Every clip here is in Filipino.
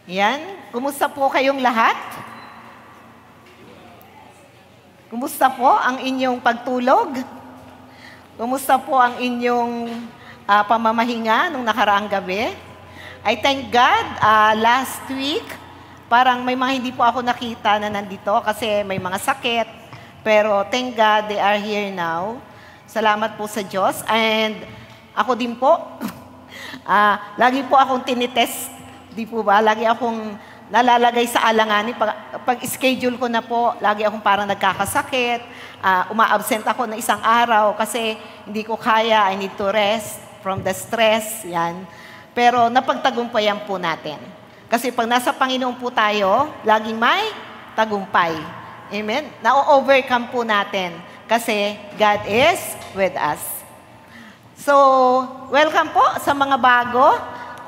Yan. Kumusta po kayong lahat? Kumusta po ang inyong pagtulog? Kumusta po ang inyong pamamahinga nung nakaraang gabi? I thank God, last week, parang may mga hindi po ako nakita na nandito kasi may mga sakit. Pero thank God, they are here now. Salamat po sa Diyos. And ako din po, lagi po akong tinitest. Di po ba? Lagi akong nalalagay sa alanganin. Pag schedule ko na po, lagi akong parang nagkakasakit. Uma-absent ako na isang araw kasi hindi ko kaya. I need to rest from the stress. Yan. Pero napagtagumpayan po natin. Kasi pag nasa Panginoon po tayo, laging may tagumpay. Amen? Na-overcome po natin kasi God is with us. So, welcome po sa mga bago.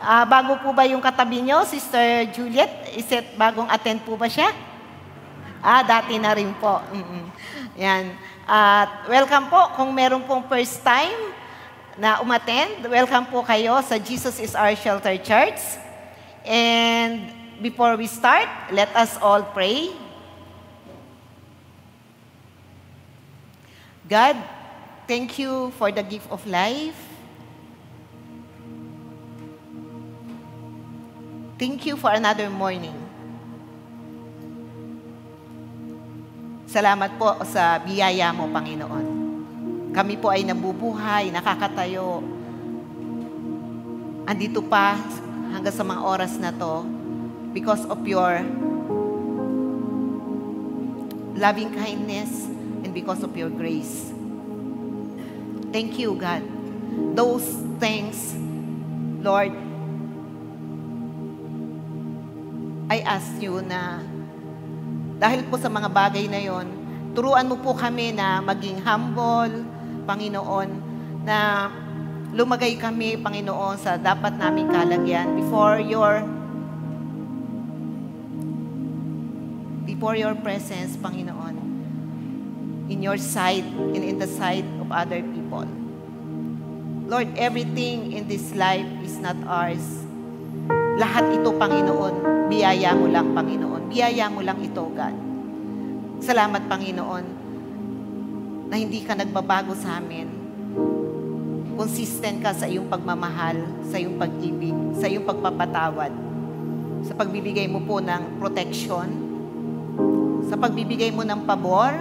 Bago po ba yung katabi nyo, Sister Juliet? Is it bagong attend po ba siya? Dati na rin po. Yan. Welcome po. Kung meron pong first time na umattend, welcome po kayo sa Jesus is Our Shelter Church. And before we start, let us all pray. God, thank you for the gift of life. Thank you for another morning. Salamat po sa biyaya mo, Panginoon. Kami po ay nabubuhay, nakakatayo. Andito pa hanggang sa mga oras na to because of your loving kindness and because of your grace. Thank you, God. Those things, Lord, I ask you na dahil po sa mga bagay na yon, turuan mo po kami na maging humble, Panginoon, na lumagay kami, Panginoon, sa dapat naming kalagyan before your presence, Panginoon, in your sight and in the sight of other people. Lord, everything in this life is not ours. Lahat ito, Panginoon, biyaya mo lang, Panginoon. Biyaya mo lang ito, God. Salamat, Panginoon, na hindi ka nagbabago sa amin. Consistent ka sa iyong pagmamahal, sa iyong pag-ibig, sa iyong pagpapatawad, sa pagbibigay mo po ng protection, sa pagbibigay mo ng pabor,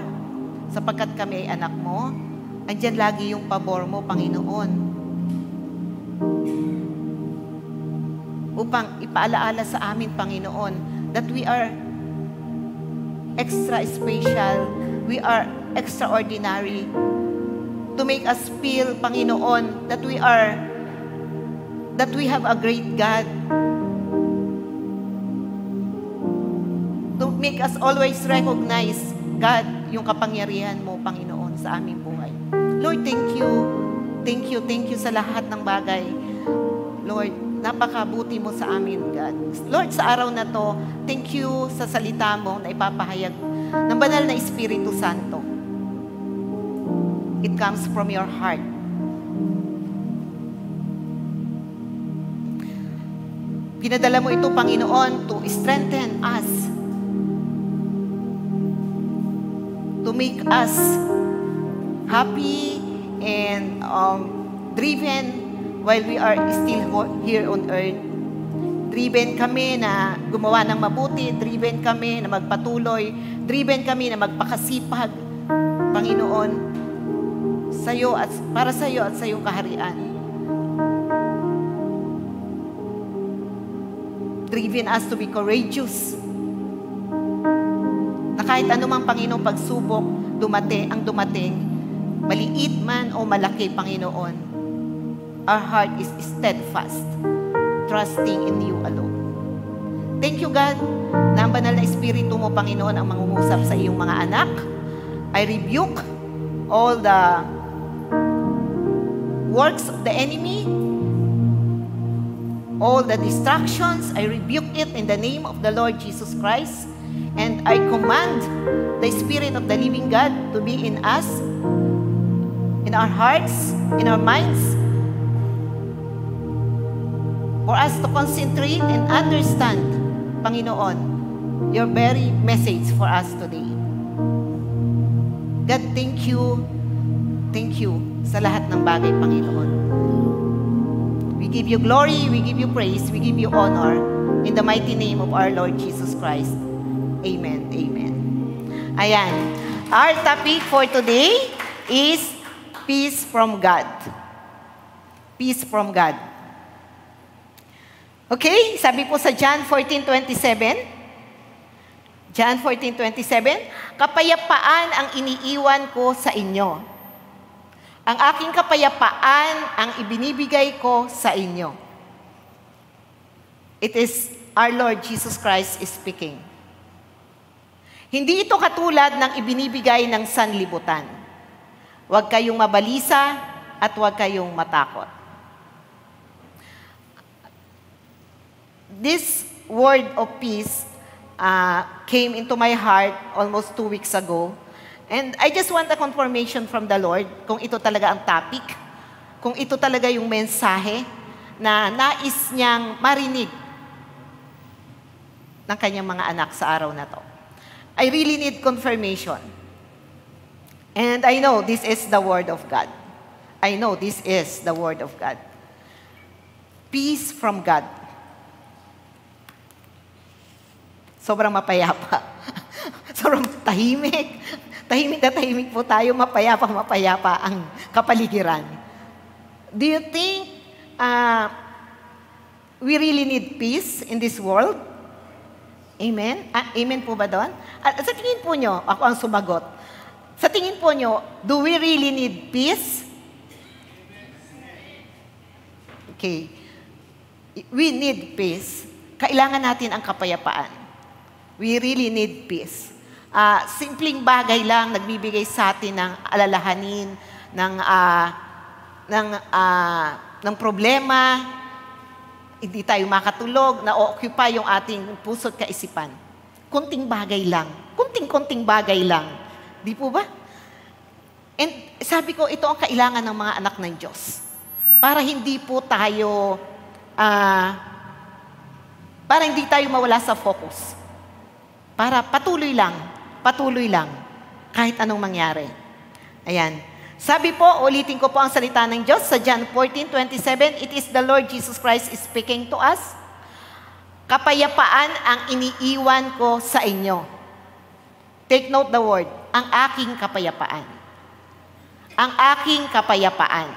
sapagkat kami ay anak mo. Andyan lagi yung pabor mo, Panginoon, upang ipaalaala sa amin, Panginoon, that we are extra special, we are extraordinary, to make us feel, Panginoon, that we have a great God, to make us always recognize, God, yung kapangyarihan mo, Panginoon, sa aming buhay. Lord, thank you. Thank you, thank you sa lahat ng bagay. Lord, napakabuti mo sa amin, God. Lord, sa araw na to, thank you sa salita mo na ipapahayag ng banal na Espiritu Santo. It comes from your heart. Pinadala mo ito, Panginoon, to strengthen us, to make us happy and driven while we are still here on earth. Driven kami na gumawa ng mabuti, driven kami na magpatuloy, driven kami na magpakasipag, Panginoon, sa'yo at para sa'yo at sa iyong kaharian. Driven us to be courageous. Na kahit anumang, Panginoon, pagsubok dumating, maliit man o malaki, Panginoon, our heart is steadfast, trusting in you alone. Thank you, God, na ang banal na Espiritu mo, Panginoon, ang mangungusap sa iyong mga anak. I rebuke all the works of the enemy, all the distractions. I rebuke it in the name of the Lord Jesus Christ. And I command the Spirit of the living God to be in us, in our hearts, in our minds, for us to concentrate and understand Panginoon, your very message for us today. God, thank you. Thank you sa lahat ng bagay, Panginoon. We give you glory, we give you praise, we give you honor in the mighty name of our Lord Jesus Christ. Amen. Amen. Ayan. Our topic for today is peace from God. Peace from God. Okay, sabi po sa John 14:27, John 14:27, kapayapaan ang iniiwan ko sa inyo. Ang aking kapayapaan ang ibinibigay ko sa inyo. It is our Lord Jesus Christ is speaking. Hindi ito katulad ng ibinibigay ng sanlibutan. Huwag kayong mabalisa at huwag kayong matakot. This word of peace came into my heart almost 2 weeks ago. And I just want a confirmation from the Lord kung ito talaga ang topic, kung ito talaga yung mensahe na nais niyang marinig ng kanyang mga anak sa araw na to. I really need confirmation. And I know this is the Word of God. I know this is the Word of God. Peace from God. Sobrang mapayapa. Sobrang tahimik. Tahimik na tahimik po tayo, mapayapa ang kapaligiran. Do you think we really need peace in this world? Amen? Amen po ba doon? At sa tingin po nyo, ako ang sumagot. Sa tingin po nyo, do we really need peace? Okay. We need peace. Kailangan natin ang kapayapaan. We really need peace. Simpleng bagay lang nagbibigay sa atin ng alalahanin, ng problema, hindi tayo makatulog, na-occupy yung ating puso't kaisipan. Kunting bagay lang. Kunting bagay lang. Di po ba? And sabi ko, ito ang kailangan ng mga anak ng Diyos. Para hindi po tayo, para hindi tayo mawala sa focus. Para patuloy lang, kahit anong mangyari. Ayan. Sabi po, ulitin ko po ang salita ng Diyos sa John 14:27, it is the Lord Jesus Christ speaking to us. Kapayapaan ang iniiwan ko sa inyo. Take note the word, ang aking kapayapaan. Ang aking kapayapaan.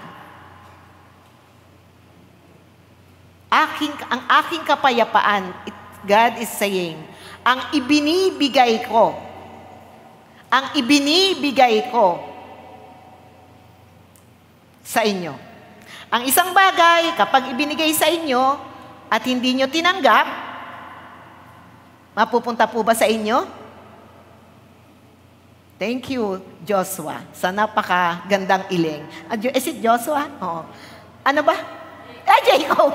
Ang aking kapayapaan, God is saying, ang ibinibigay ko sa inyo. Ang isang bagay, kapag ibinigay sa inyo at hindi nyo tinanggap, mapupunta po ba sa inyo? Thank you, Joshua, sa napakagandang iling. Is it Joshua? Oo. Ano ba? Jacob!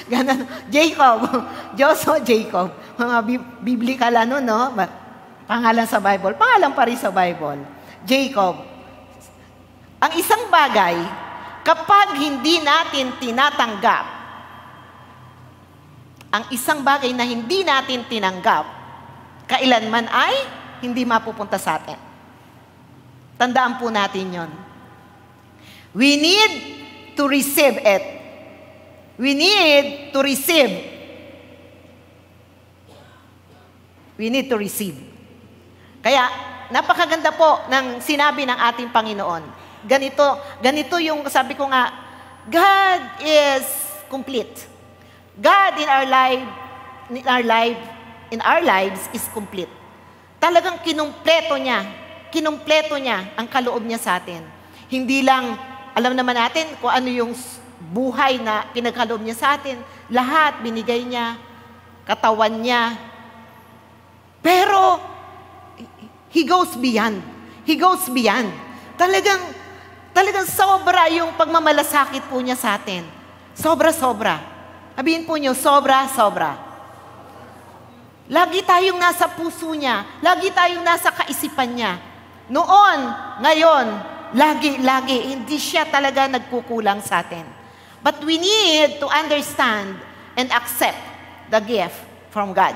Ganun. Jacob. Joshua, Jacob. Mga biblical no? Pangalan sa Bible. Pangalan pa rin sa Bible. Jacob. Ang isang bagay, kapag hindi natin tinatanggap, ang isang bagay na hindi natin tinanggap, kailanman ay hindi mapupunta sa atin. Tandaan po natin yon. We need to receive it. We need to receive. We need to receive. Kaya, napakaganda po ng sinabi ng ating Panginoon. Ganito yung sabi ko nga, God is complete. God in our lives is complete. Talagang kinumpleto niya ang kaloob niya sa atin. Hindi lang, alam naman natin kung ano yung buhay na pinagkaloob niya sa atin. Lahat binigay niya, katawan niya. Pero, He goes beyond. He goes beyond. Talagang sobra yung pagmamalasakit po niya sa atin. Sobra-sobra. Sabihin po niyo, sobra-sobra. Lagi tayong nasa puso niya. Lagi tayong nasa kaisipan niya. Noon, ngayon, lagi. Hindi siya talaga nagkukulang sa atin. But we need to understand and accept the gift from God.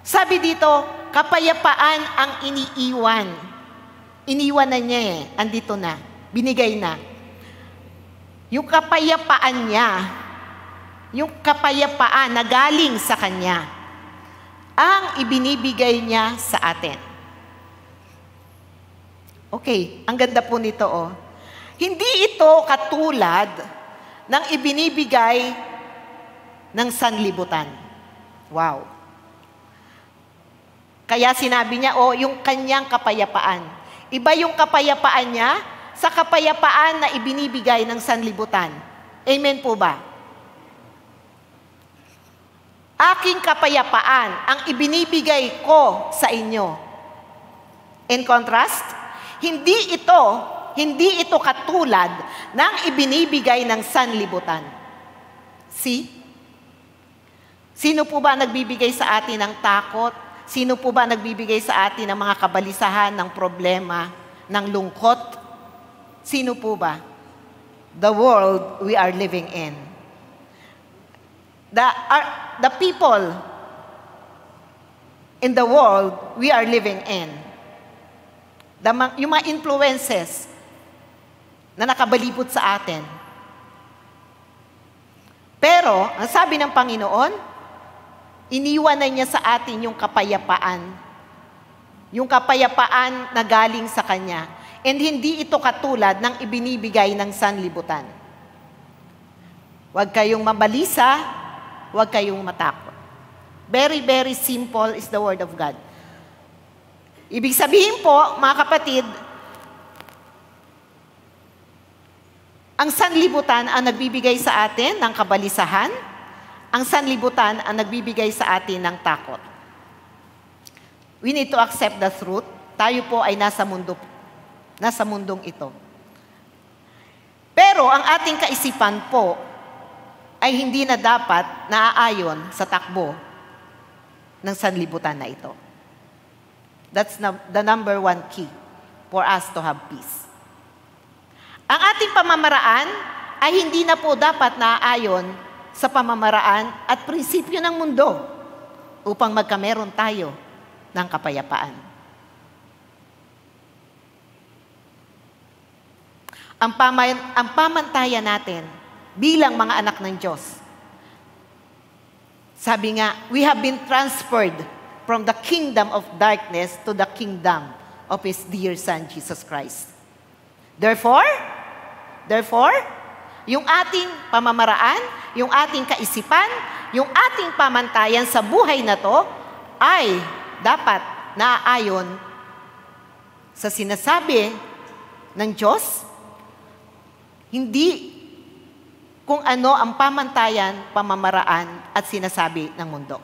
Sabi dito, kapayapaan ang iniiwan. Iniwan na niya eh. Andito na. Binigay na. Yung kapayapaan niya, yung kapayapaan na galing sa Kanya, ang ibinibigay niya sa atin. Okay, ang ganda po nito oh. Hindi ito katulad ng ibinibigay ng sanlibutan. Wow. Kaya sinabi niya, oh, yung kanyang kapayapaan. Iba yung kapayapaan niya sa kapayapaan na ibinibigay ng sanlibutan. Amen po ba? Aking kapayapaan ang ibinibigay ko sa inyo. In contrast, hindi ito katulad ng ibinibigay ng sanlibutan. See? Sino po ba nagbibigay sa atin ng takot? Sino po ba nagbibigay sa atin ng mga kabalisahan, ng problema, ng lungkot? Sino po ba? The world we are living in. The people in the world we are living in. Yung mga influences na nakabalibot sa atin. Pero, ang sabi ng Panginoon, iniwan na niya sa atin yung kapayapaan. Yung kapayapaan na galing sa Kanya. And hindi ito katulad ng ibinibigay ng sanlibutan. Huwag kayong mabalisa, huwag kayong matakot. Very, very simple is the Word of God. Ibig sabihin po, mga kapatid, ang sanlibutan ang nagbibigay sa atin ng kabalisahan, ang sanlibutan ang nagbibigay sa atin ng takot. We need to accept the truth. Tayo po ay nasa mundong ito. Pero ang ating kaisipan po ay hindi na dapat naaayon sa takbo ng sanlibutan na ito. That's the number one key for us to have peace. Ang ating pamamaraan ay hindi na po dapat naaayon sa pamamaraan at prinsipyo ng mundo upang magkameron tayo ng kapayapaan. Ang pamantayan natin bilang mga anak ng Diyos, sabi nga, we have been transferred from the kingdom of darkness to the kingdom of His dear Son, Jesus Christ. Therefore, yung ating pamamaraan, yung ating kaisipan, yung ating pamantayan sa buhay na to ay dapat naaayon sa sinasabi ng Diyos, hindi kung ano ang pamantayan, pamamaraan at sinasabi ng mundo.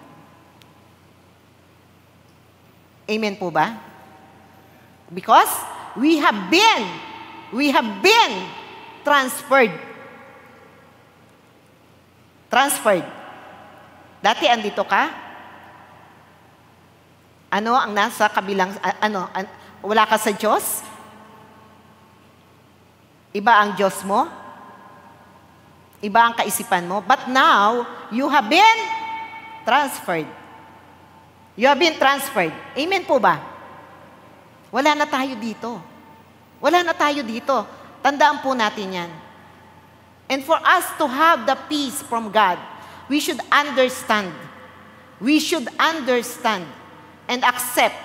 Amen po ba? Because we have been transferred. Dati andito ka? Ano ang nasa kabilang, wala ka sa Diyos? Iba ang Diyos mo? Iba ang kaisipan mo? But now, you have been transferred. You have been transferred. Amen po ba? Wala na tayo dito. Wala na tayo dito. Tandaan po natin yan. And for us to have the peace from God, we should understand. We should understand and accept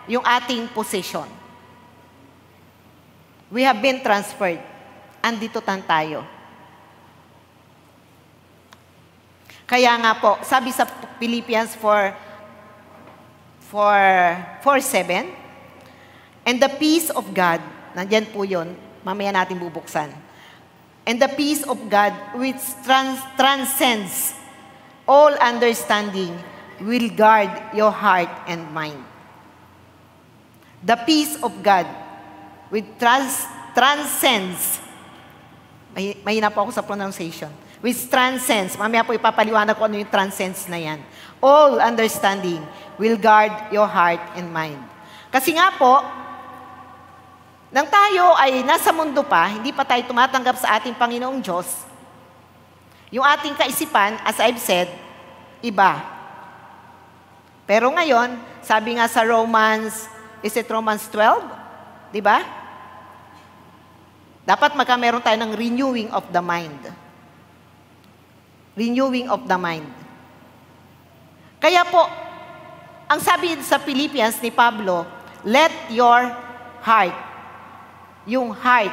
yung ating position. We have been transferred. Andito tayo. Kaya nga po, sabi sa Philippians 4:7, and the peace of God, nandyan po yun, mamaya natin bubuksan. And the peace of God which transcends all understanding will guard your heart and mind. The peace of God which transcends, mahina po ako sa pronunciation, which transcends, mamaya po ipapaliwanag ko ano yung transcends na yan. All understanding will guard your heart and mind. Kasi nga po, nang tayo ay nasa mundo pa, hindi pa tayo tumatanggap sa ating Panginoong Diyos, yung ating kaisipan, as I've said, iba. Pero ngayon, sabi nga sa Romans, is it Romans 12? Di ba? Dapat magkameron tayo ng renewing of the mind. Renewing of the mind. Kaya po, ang sabi sa Philippians ni Pablo, let your heart, yung heart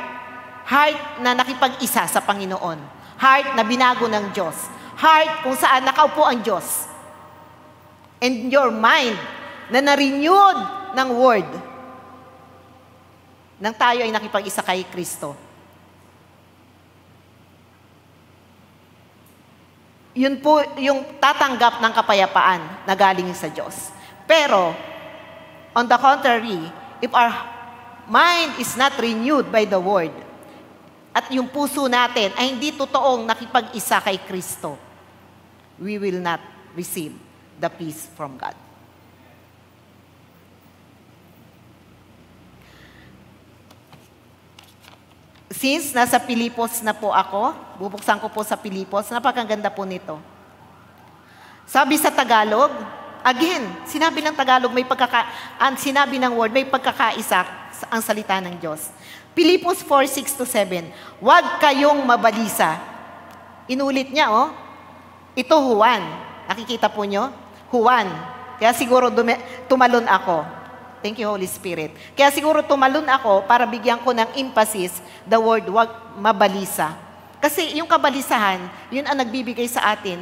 na nakipag-isa sa Panginoon, heart na binago ng Diyos, heart kung saan nakaupo ang Diyos, and your mind na na-renewed ng Word, nang tayo ay nakipag-isa kay Kristo. Yun po yung tatanggap ng kapayapaan na galing sa Diyos. Pero, on the contrary, if our mind is not renewed by the Word, at yung puso natin ay hindi totoong nakipag-isa kay Kristo, we will not receive the peace from God. Since nasa Pilipos na po ako, bubuksan ko po sa Pilipos, napakaganda po nito. Sabi sa Tagalog, again, sinabi ng Tagalog, sinabi ng word, may pagkakaisa ang salita ng Diyos. Pilipos 4:6-7, huwag kayong mabalisa. Inulit niya, ito Juan. Nakikita po nyo? Juan. Kaya siguro tumalon ako. Thank you, Holy Spirit. Kaya siguro tumalon ako para bigyan ko ng emphasis the word wag mabalisa. Kasi yung kabalisahan, yun ang nagbibigay sa atin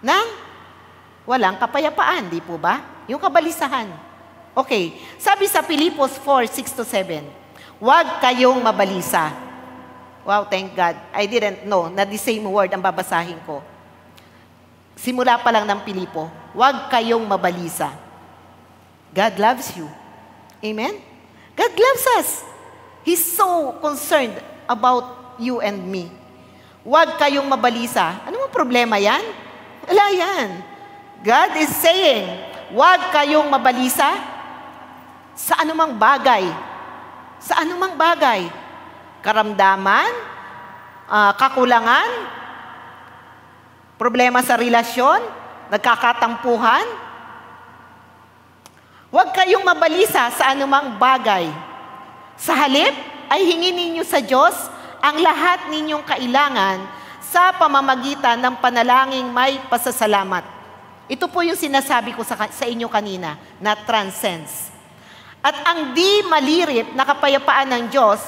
ng walang kapayapaan, di po ba? Yung kabalisahan. Okay. Sabi sa Pilipos 4:6-7, huwag kayong mabalisa. Wow, thank God. I didn't know na the same word ang babasahin ko. Simula pa lang ng Pilipo, huwag kayong mabalisa. God loves you. Amen? God loves us. He's so concerned about you and me. Huwag kayong mabalisa. Ano mo problema yan? Wala yan. God is saying, huwag kayong mabalisa sa anumang bagay. Sa anumang bagay. Karamdaman, kakulangan, problema sa relasyon, nagkakatampuhan. Huwag kayong mabalisa sa anumang bagay. Sa halip, ay hingin ninyo sa Diyos ang lahat ninyong kailangan sa pamamagitan ng panalangin may pasasalamat. Ito po yung sinasabi ko sa inyo kanina, na transcends. At ang di malirip na kapayapaan ng Diyos,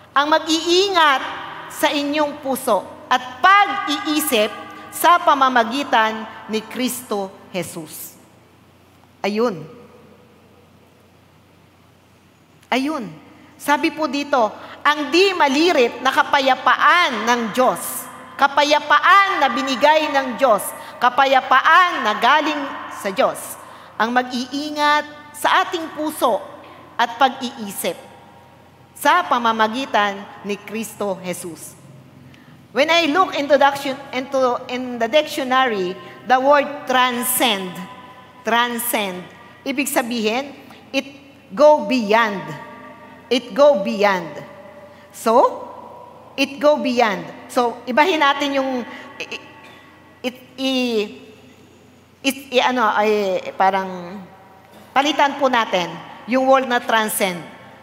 ang mag-iingat sa inyong puso at pag-iisip sa pamamagitan ni Kristo Jesus. Ayun. Ayun. Sabi po dito, ang di malirip na kapayapaan ng Diyos, kapayapaan na binigay ng Diyos, kapayapaan na galing sa Diyos, ang mag-iingat sa ating puso at pag-iisip sa pamamagitan ni Kristo Jesus. When I look in the dictionary, the word transcend, ibig sabihin, it go beyond. It go beyond. So, it go beyond. So, ibahin natin yung parang palitan po natin yung word na transcend,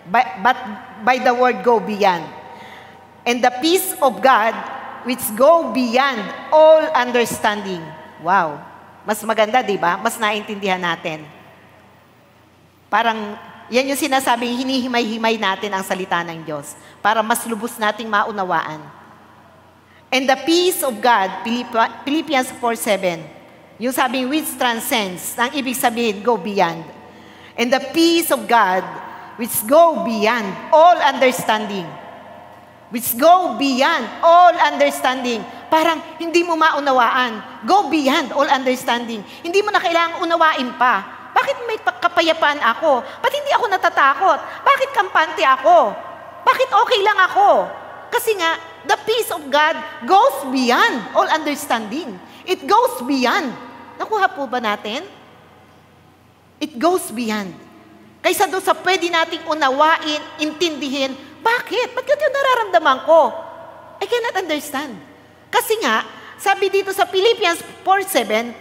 but by the word go beyond. And the peace of God which go beyond all understanding. Wow. Mas maganda, di ba? Mas naintindihan natin. Parang, yan yung sinasabing hinihimay-himay natin ang salita ng Diyos para mas lubos nating maunawaan. And the peace of God, Philippians 4:7, yung sabing which transcends, ang ibig sabihin, go beyond. And the peace of God, which go beyond all understanding. Which go beyond all understanding. Parang hindi mo maunawaan. Go beyond all understanding. Hindi mo na kailangang unawain pa. Bakit may kapayapaan ako? Ba't hindi ako natatakot? Bakit kampante ako? Bakit okay lang ako? Kasi nga, the peace of God goes beyond all understanding. It goes beyond. Nakuha po ba natin? It goes beyond. Kaysa doon sa pwede nating unawain, intindihin, bakit? Ba't yun yung nararamdaman ko? I cannot understand. Kasi nga, Sabi dito sa Philippians 4:7,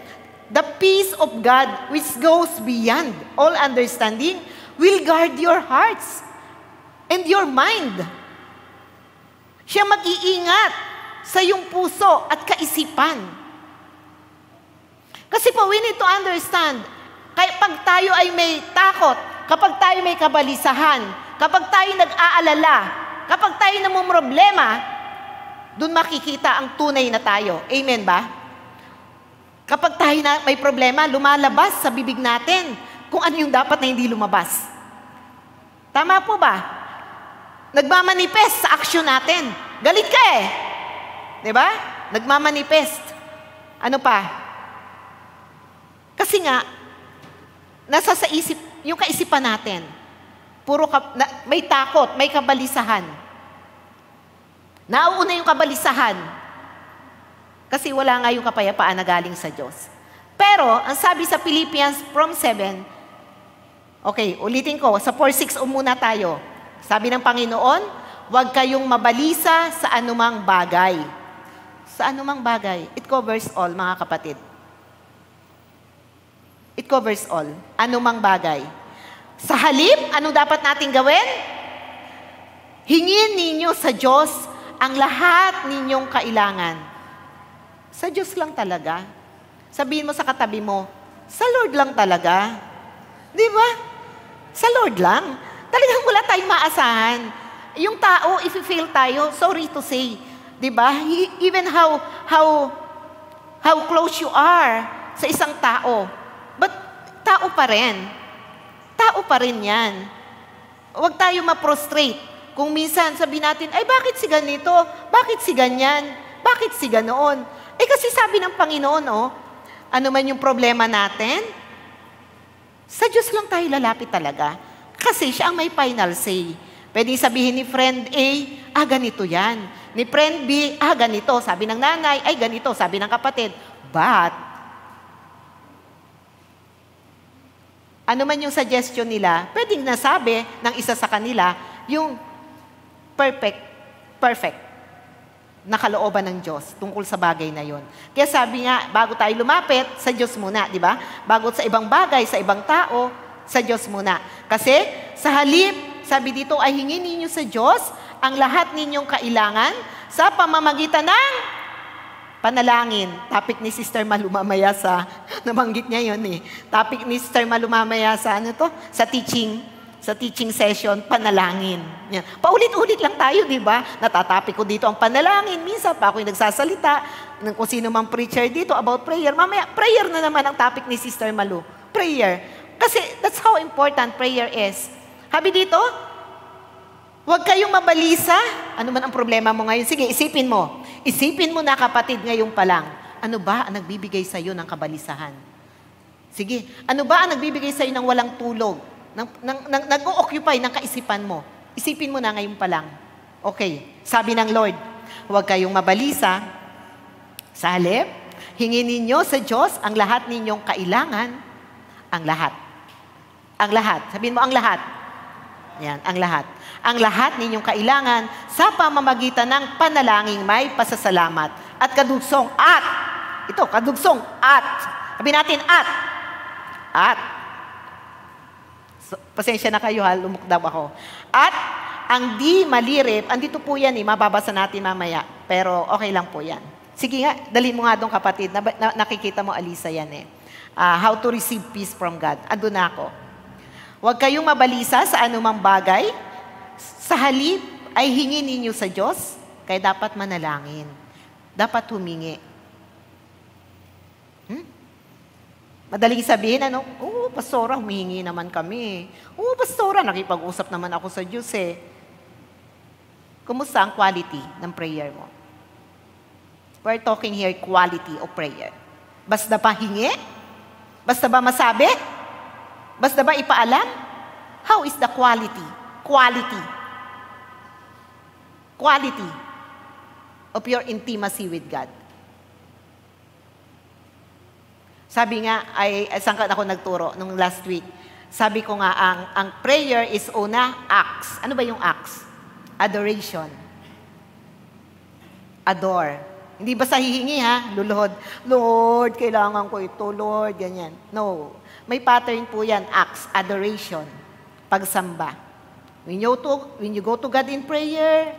the peace of God which goes beyond all understanding will guard your hearts and your mind. Siya mag-iingat sa iyong puso at kaisipan. Kasi po, we need to understand, kapag tayo ay may takot, kapag tayo may kabalisahan, kapag tayo nag-aalala, kapag tayo namumroblema, doon makikita ang tunay na tayo. Amen ba? Kapag tayo na may problema, lumalabas sa bibig natin kung ano yung dapat na hindi lumabas. Tama po ba? Nagmamanifest sa action natin. Galit ka eh. Diba? Nagmamanifest. Ano pa? Kasi nga, nasa sa isip, yung kaisipan natin, may takot, may kabalisahan. Nauuna yung kabalisahan. Kasi wala nga yung kapayapaan na galing sa Diyos. Pero, ang sabi sa Philippians from 7, okay, ulitin ko, sa 4:6 muna tayo. Sabi ng Panginoon, huwag kayong mabalisa sa anumang bagay. Sa anumang bagay. It covers all, mga kapatid. It covers all. Anumang bagay. Sa halip, anong dapat natin gawin? Hingin ninyo sa Diyos ang lahat ninyong kailangan. Sa Diyos lang talaga. Sabihin mo sa katabi mo, sa Lord lang talaga. Di ba? Sa Lord lang. Talagang wala tayong maasahan. Yung tao, if you fail tayo, sorry to say. Di ba? Even how close you are sa isang tao. But tao pa rin. Tao pa rin yan. Huwag tayo ma-prostrate. Kung minsan sabi natin, ay bakit si ganito? Bakit si ganyan? Bakit si ganoon? Eh kasi sabi ng Panginoon, ano man yung problema natin, sa Diyos lang tayo lalapit talaga. Kasi siya ang may final say. Pwede sabihin ni friend A, ganito yan. Ni friend B, ganito. Sabi ng nanay, ay ganito. Sabi ng kapatid. But, ano man yung suggestion nila, pwedeng nasabi ng isa sa kanila, yung perfect na kalooban ng Diyos tungkol sa bagay na yon. Kaya sabi nga, bago tayo lumapit, sa Diyos muna, di ba? Bago sa ibang bagay, sa ibang tao, sa Diyos muna. Kasi sa halip, sabi dito, ay hingin ninyo sa Diyos ang lahat ninyong kailangan sa pamamagitan ng panalangin. Topic ni Sister Malu mamaya sa, nabanggit niya yun eh. Topic ni Sister Malu mamaya sa sa teaching session, panalangin. Yan. Paulit-ulit lang tayo, di ba? Natatapik ko dito ang panalangin. Minsan pa ako yung nagsasalita ng kung sino mang preacher dito about prayer. Mamaya, prayer na naman ang topic ni Sister Malu. Prayer. Kasi that's how important prayer is. Habi dito, huwag kayong mabalisa. Ano man ang problema mo ngayon? Sige, isipin mo. Isipin mo na kapatid ngayon pa lang. Ano ba ang nagbibigay sa iyo ng kabalisahan? Sige, ano ba ang nagbibigay sa iyo ng walang tulog? Nag-o-occupy ng kaisipan mo. Isipin mo na ngayon pa lang. Okay, sabi ng Lord, huwag kayong mabalisa. Sa halip, hingin ninyo sa Diyos ang lahat ninyong kailangan. Ang lahat. Ang lahat. Sabihin mo, ang lahat. Yan, ang lahat. Ang lahat ninyong kailangan sa pamamagitan ng panalangin may pasasalamat at kadugsong at. Ito, kadugsong at. Sabihin natin at. At. So, pasensya na kayo ha, lumukdab ako. At ang di malirip, andito po yan mababasa natin mamaya. Pero okay lang po yan. Sige nga, dalhin mo nga doon kapatid. Nakikita mo Alisa yan eh. How to receive peace from God. Andun na ako. Huwag kayong mabalisa sa anumang bagay. Sa halip ay hingin ninyo sa Diyos, kaya dapat manalangin. Dapat humingi. Madaling sabihin, pastora, humihingi naman kami. Pastora, nakipag-usap naman ako sa Diyos eh. Kumusta ang quality ng prayer mo? We're talking here quality of prayer. Basta ba hingi? Basta ba masabi? Basta ba ipaalam? How is the quality? Quality of your intimacy with God. Sabi nga, saan ka ako nagturo nung last week? Sabi ko nga, ang prayer is una, acts. Ano ba yung acts? Adoration. Adore. Hindi basta hihingi ha, luluhod. Lord, kailangan ko ito, Lord, ganyan. No. May pattern po yan, acts, adoration, pagsamba. When you go to God in prayer,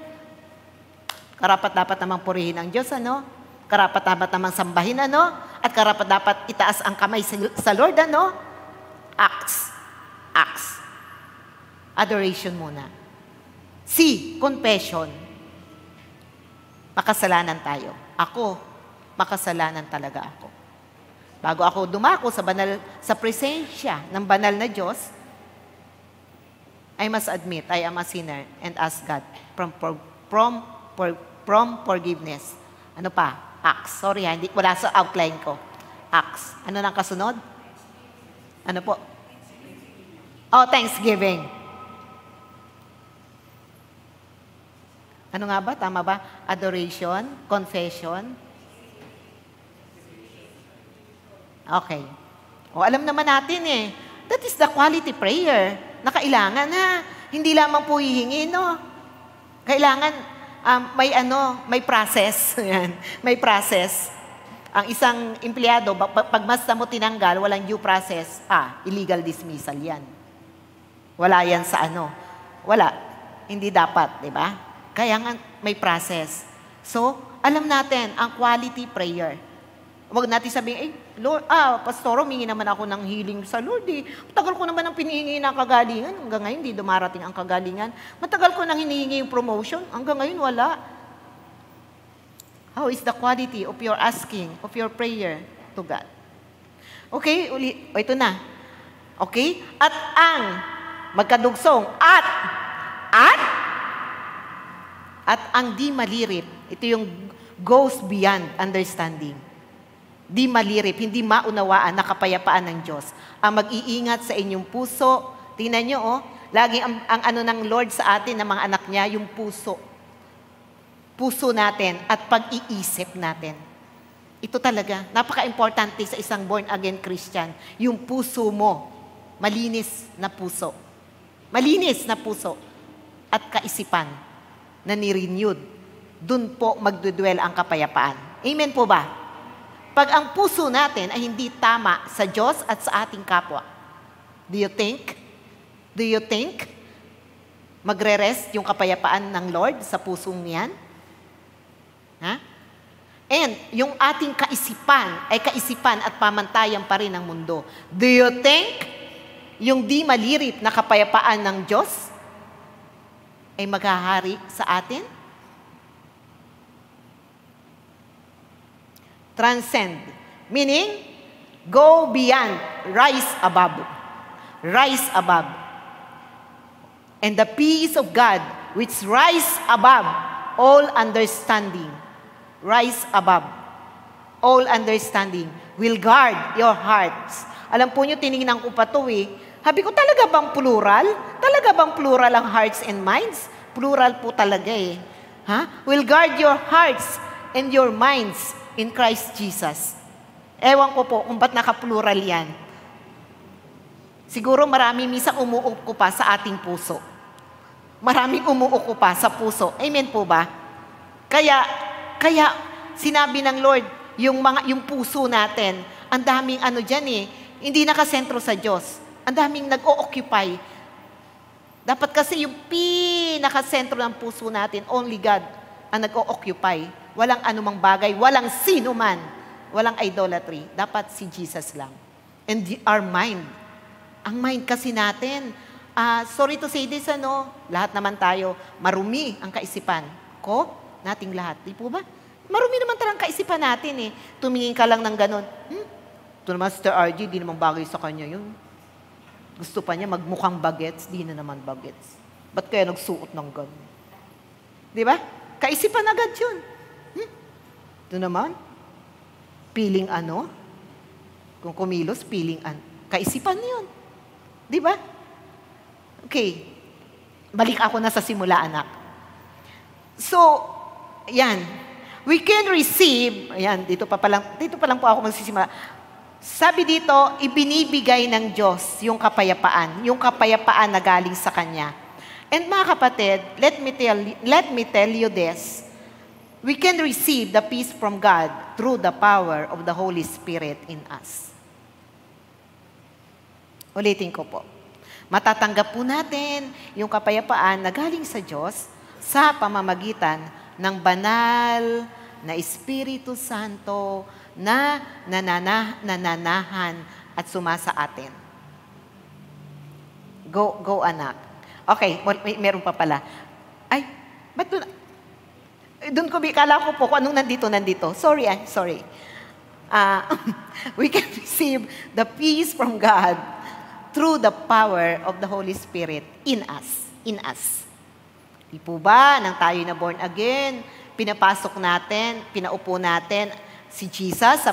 karapat-dapat namang purihin ang Diyos, ano? Karapat-dapat namang sambahin, ano? At karapat-dapat itaas ang kamay sa Lord, ano? Acts. Acts. Adoration muna. C, confession. Makasalanan tayo. Ako, makasalanan talaga ako. Bago ako dumako sa presensya ng banal na Diyos, I must admit I am a sinner and ask God from forgiveness. Ano pa? Acts. Sorry, wala sa outline ko. Acts. Ano nang kasunod? Ano po? Oh, thanksgiving. Ano nga ba? Tama ba? Adoration, confession. Okay. O, alam naman natin eh. That is the quality prayer na kailangan na. Hindi lamang po hihingi, no? Kailangan may process. May process. Ang isang empleyado, pag basta mo tinanggal, walang due process, illegal dismissal yan. Wala yan sa ano. Wala. Hindi dapat, di ba? Kaya nga may process. So, alam natin, ang quality prayer. Huwag natin sabihin, Lord, Pastor, humingi naman ako ng healing sa Lord. Matagal ko naman ang pinihingi ng kagalingan. Hanggang ngayon, hindi dumarating ang kagalingan. Matagal ko nang hinihingi yung promotion. Hanggang ngayon, wala. How is the quality of your asking, of your prayer to God? Okay, ito na. Okay? At ang magkadugsong. At ang di malirip. Ito yung goes beyond understanding. Di malirip, hindi maunawaan na kapayapaan ng Diyos. Ang mag-iingat sa inyong puso. Tingnan nyo, lagi ang ano ng Lord sa atin, ng mga anak niya, yung puso. Puso natin at pag-iisip natin. Ito talaga, napaka-importante sa isang born-again Christian. Yung puso mo, malinis na puso. Malinis na puso at kaisipan na ni-renewed. Doon po magdudwell ang kapayapaan. Amen po ba? Pag ang puso natin ay hindi tama sa Diyos at sa ating kapwa, do you think magre-rest yung kapayapaan ng Lord sa pusong niyan? Ha? And yung ating kaisipan ay kaisipan at pamantayan pa rin ng mundo. Do you think yung di malirip na kapayapaan ng Diyos ay maghahari sa atin? Transcend. Meaning, go beyond, rise above. Rise above. And the peace of God, which rise above all understanding, rise above all understanding, will guard your hearts. Alam po nyo, tinignan ko pa to eh. Sabi ko, talaga bang plural? Talaga bang plural ang hearts and minds? Plural po talaga eh. Will guard your hearts and your minds in Christ Jesus. Ewan ko po kung ba't naka-plural yan. Siguro marami minsan umuukupa sa ating puso. Maraming umuukupa sa puso. Amen po ba? Kaya sinabi ng Lord, yung puso natin, ang daming ano dyan eh, hindi nakasentro sa Diyos. Ang daming nag-o-occupy. Dapat kasi yung pinakasentro ng puso natin, only God ang nag-o-occupy. Walang anumang bagay, walang sino man, walang idolatry. Dapat si Jesus lang. And our mind. Ang mind kasi natin, sorry to say this, lahat naman tayo, marumi ang kaisipan ko, nating lahat. Di po ba? Marumi naman talagang kaisipan natin eh. Tumingin ka lang ng ganun. Ito naman, Mr. RG, di naman bagay sa kanya yun. Gusto pa niya magmukhang bagets, di na naman bagets. Ba't kaya nagsuot ng ganun? Di ba? Kaisipan agad yun. Ito naman, piling ano? Kung kumilos, piling ano? Kaisipan yun. Di ba? Okay. Balik ako na sa simula, anak. So, yan. We can receive, ayan, dito pa lang po ako magsisimula. Sabi dito, ibinibigay ng Diyos yung kapayapaan na galing sa Kanya. And mga kapatid, let me tell you this. we can receive the peace from God through the power of the Holy Spirit in us. Ulitin ko po. Matatanggap po natin yung kapayapaan na galing sa Diyos sa pamamagitan ng banal na Espiritu Santo na nananahan at sumasa atin. Go anak. Okay, meron pa pala. Ay, ba't doon ko kala ko po kung anong nandito. Sorry. We can receive the peace from God through the power of the Holy Spirit in us. Di po ba, nang tayo na born again, pinapasok natin, pinaupo natin si Jesus sa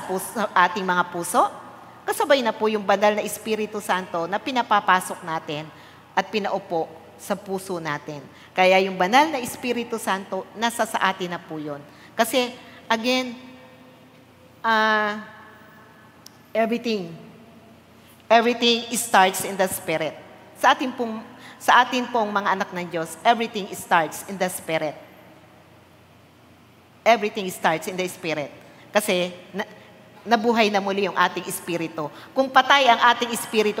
ating mga puso? Kasabay na po yung banal na Espiritu Santo na pinapapasok natin at pinaupo sa puso natin. Kaya yung banal na Espiritu Santo, nasa sa atin na po yun. Kasi, again, everything starts in the Spirit. Sa atin pong mga anak ng Diyos, everything starts in the Spirit. Everything starts in the Spirit. Kasi, nabuhay na muli yung ating espiritu. Kung patay ang ating espiritu,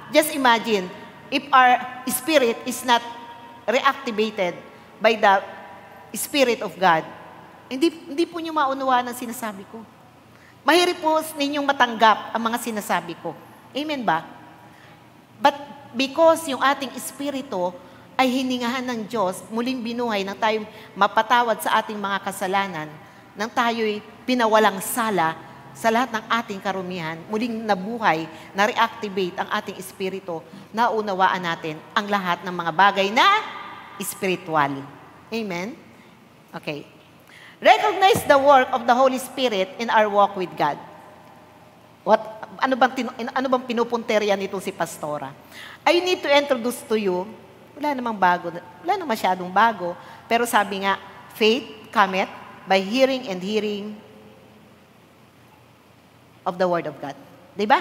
just imagine, if our spirit is not reactivated by the Spirit of God, hindi po niyo maunawaan ang sinasabi ko. Mahirap po ninyong matanggap ang mga sinasabi ko. Amen ba? But because yung ating espiritu ay hiningahan ng Diyos, muling binuhay nang tayo mapatawad sa ating mga kasalanan, nang tayo'y pinawalang sala sa lahat ng ating karumihan, muling nabuhay, na-reactivate ang ating espiritu, naunawaan natin ang lahat ng mga bagay na spiritual. Amen? Okay. Recognize the work of the Holy Spirit in our walk with God. Ano bang pinupunterya nito si Pastora? I need to introduce to you, wala namang masyadong bago, pero sabi nga, faith cometh by hearing and hearing of the Word of God. Diba?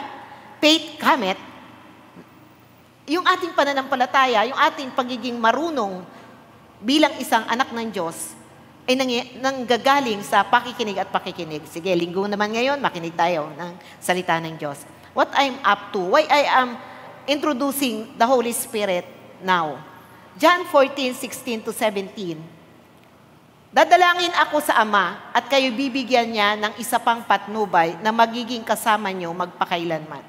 Faith cometh, yung ating pananampalataya, yung ating pagiging marunong bilang isang anak ng Diyos, ay nanggagaling sa pakikinig at pakikinig. Sige, linggo naman ngayon, makinig tayo ng salita ng Diyos. What I'm up to, why I am introducing the Holy Spirit now. John 14:16-17. Dadalangin ako sa Ama at kayo bibigyan niya ng isa pang patnubay na magiging kasama niyo magpakailanman.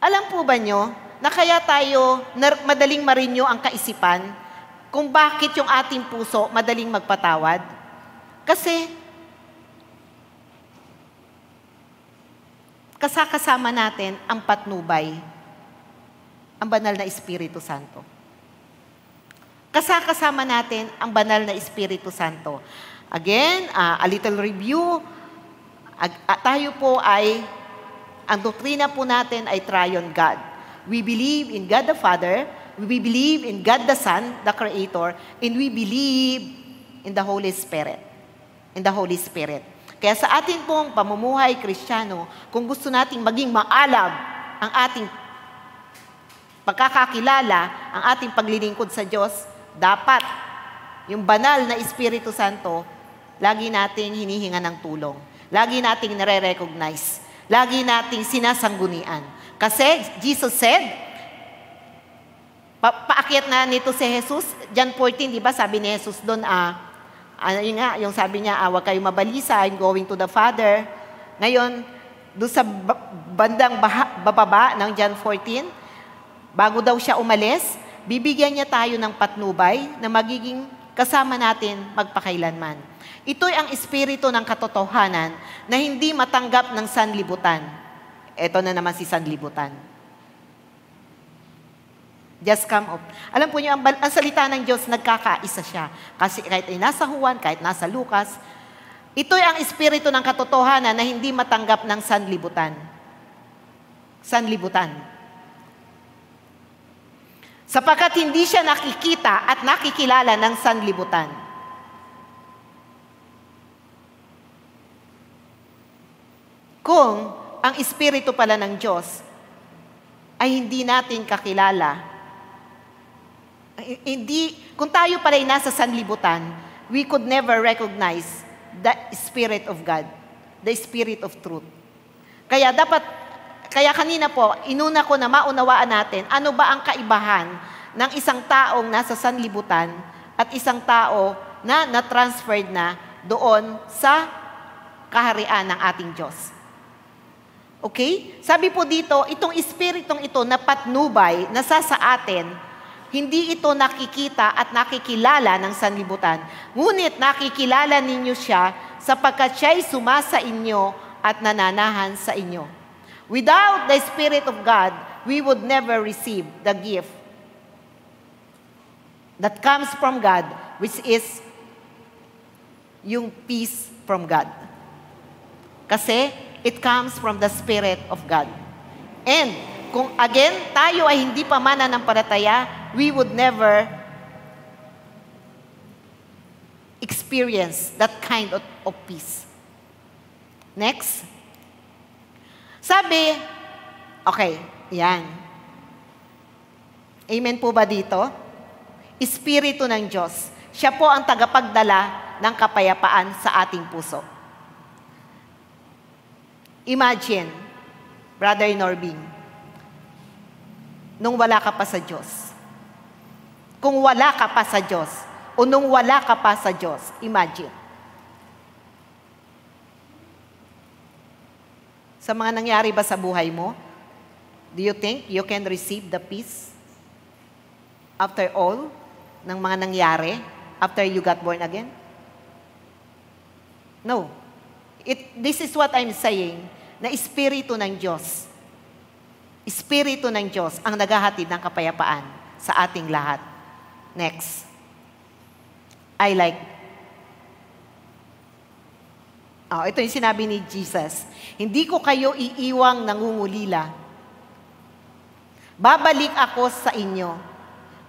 Alam po ba niyo na kaya tayo madaling marinyo ang kaisipan kung bakit yung ating puso madaling magpatawad? Kasi kasama natin ang patnubay, ang banal na Espiritu Santo. Kasama natin ang banal na Espiritu Santo. Again, a little review. Tayo po ang doktrina po natin ay Triune God. We believe in God the Father, we believe in God the Son, the Creator, and we believe in the Holy Spirit. In the Holy Spirit. Kaya sa atin pong pamumuhay Kristiyano, kung gusto nating maging maalab ang ating pagkakakilala, ang ating paglilingkod sa Diyos, dapat yung banal na Espiritu Santo, lagi nating hinihinga ng tulong. Lagi nating nare-recognize. Lagi nating sinasanggunian. Kasi Jesus said, paakyat na nito si Jesus, John 14, di ba, sabi ni Jesus doon, yung sabi niya, huwag kayong mabalisa, I'm going to the Father. Ngayon, doon sa bandang bababa ng John 14, bago daw siya umalis, bibigyan niya tayo ng patnubay na magiging kasama natin magpakailanman. Ito'y ang espiritu ng katotohanan na hindi matanggap ng sanlibutan. Ito na naman si sanlibutan. Just come up. Alam po niyo, ang salita ng Diyos, nagkakaisa siya. Kasi kahit ay nasa Juan, kahit nasa Lucas, ito'y ang espiritu ng katotohanan na hindi matanggap ng sanlibutan. Sanlibutan. Sapagkat hindi siya nakikita at nakikilala ng sanlibutan. Kung ang espiritu pala ng Diyos ay hindi natin kakilala, Hindi, kung tayo pala ay nasa sanlibutan, we could never recognize the Spirit of God, the Spirit of truth. Kaya kanina po, inuna ko na maunawaan natin, ano ba ang kaibahan ng isang taong nasa sanlibutan at isang tao na na-transferred na doon sa kaharian ng ating Diyos. Okay? Sabi po dito, itong espiritong ito na patnubay, nasa sa atin, hindi ito nakikita at nakikilala ng sanlibutan. Ngunit nakikilala ninyo siya sapagkat siya'y sumasa inyo at nananahan sa inyo. Without the Spirit of God, we would never receive the gift that comes from God, which is yung peace from God. Kasi it comes from the Spirit of God. And kung again, tayo ay hindi pa mananampalataya, we would never experience that kind of peace. Next. Sabi, okay, yan. Amen po ba dito? Espiritu ng Diyos. Siya po ang tagapagdala ng kapayapaan sa ating puso. Imagine, Brother Norbing, nung wala ka pa sa Diyos. Kung wala ka pa sa Diyos, o nung wala ka pa sa Diyos, imagine. Sa mga nangyari ba sa buhay mo, do you think you can receive the peace after all ng mga nangyari after you got born again? No. This is what I'm saying, na Espiritu ng Diyos. Espiritu ng Diyos ang naghahatid ng kapayapaan sa ating lahat. Next. Ito yung sinabi ni Jesus. Hindi ko kayo iiwang nangungulila. Babalik ako sa inyo.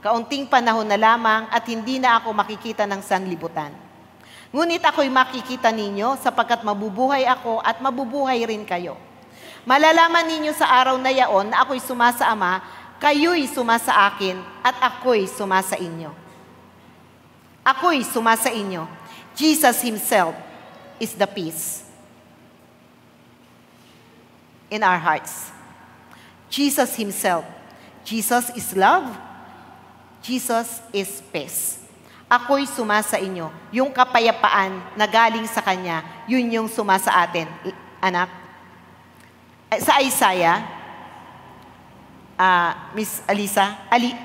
Kaunting panahon na lamang at hindi na ako makikita ng sanlibutan. Ngunit ako'y makikita ninyo sapagkat mabubuhay ako at mabubuhay rin kayo. Malalaman ninyo sa araw na yaon na ako'y sumasa Ama, kayo'y sumasa akin at ako'y sumasa inyo. Ako'y sumasa inyo. Jesus Himself is the peace in our hearts. Jesus Himself. Jesus is love. Jesus is peace. Ako'y sumasa inyo. Yung kapayapaan na galing sa Kanya, yun yung sumasa atin. Anak, sa Isaiah, Miss Alisa,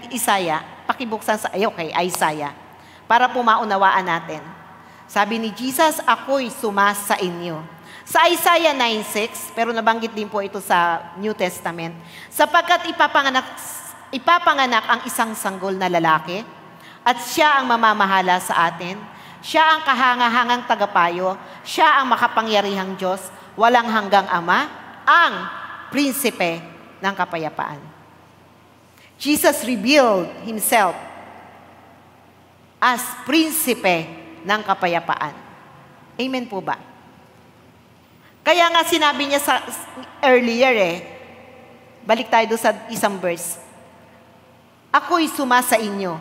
Isaiah, pakibuksan sa, Isaiah, para po maunawaan natin. Sabi ni Jesus, ako'y sumasa inyo. Sa Isaiah 9:6, pero nabanggit din po ito sa New Testament, sapagkat ipapanganak ang isang sanggol na lalaki, at siya ang mamamahala sa atin, siya ang kahangahangang tagapayo, siya ang makapangyarihang Diyos, walang hanggang Ama, ang prinsipe ng kapayapaan. Jesus revealed Himself as prinsipe ng kapayapaan. Amen po ba? Kaya nga sinabi niya sa earlier balik tayo doon sa isang verse. Ako'y sumasa inyo.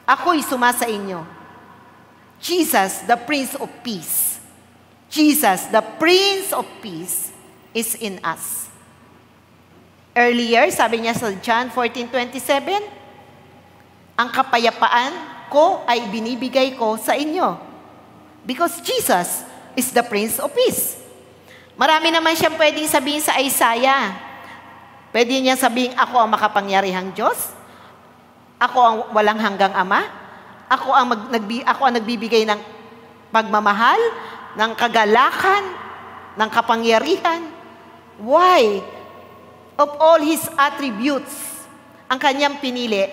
Ako'y sumasa inyo. Jesus, the Prince of Peace. Jesus, the Prince of Peace is in us. Earlier, sabi niya sa John 14:27, ang kapayapaan ko ay binibigay ko sa inyo. Because Jesus is the Prince of Peace. Marami naman siyang pwedeng sabihin sa Isaiah. Pwede niya sabihin, ako ang makapangyarihang Diyos. Ako ang walang hanggang Ama. Ako ang nagbibigay ng pagmamahal, ng kagalakan, ng kapangyarihan. Why? Of all His attributes, ang kanyang pinili,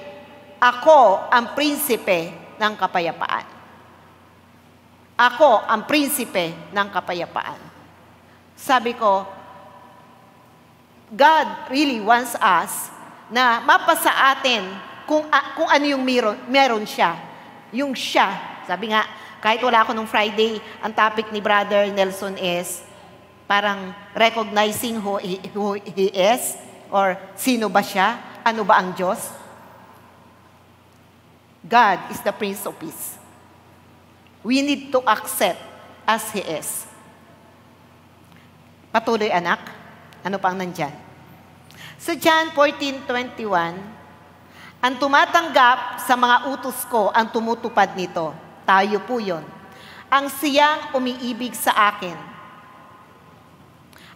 ako ang prinsipe ng kapayapaan. Ako ang prinsipe ng kapayapaan. Sabi ko, God really wants us na mapasa atin kung ano yung meron siya. Yung siya. Sabi nga, kahit wala ako nung Friday, ang topic ni Brother Nelson is parang recognizing who he is or sino ba siya, ano ba ang Diyos. God is the Prince of Peace. We need to accept as He is. Patuloy, anak. Ano pang nandyan? Sa John 14:21, ang tumatanggap sa mga utos ko ang tumutupad nito. Tayo po yun. Ang siyang umiibig sa akin.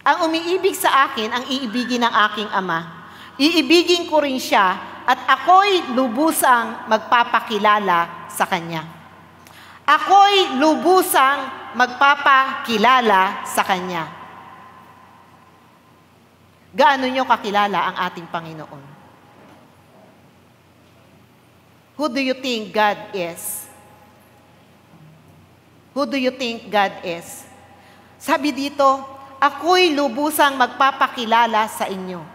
Ang umiibig sa akin, ang iibigin ng aking Ama. Iibigin ko rin siya at ako'y lubusang magpapakilala sa Kanya. Ako'y lubusang magpapakilala sa Kanya. Gaano nyo kakilala ang ating Panginoon? Who do you think God is? Who do you think God is? Sabi dito, ako'y lubusang magpapakilala sa inyo.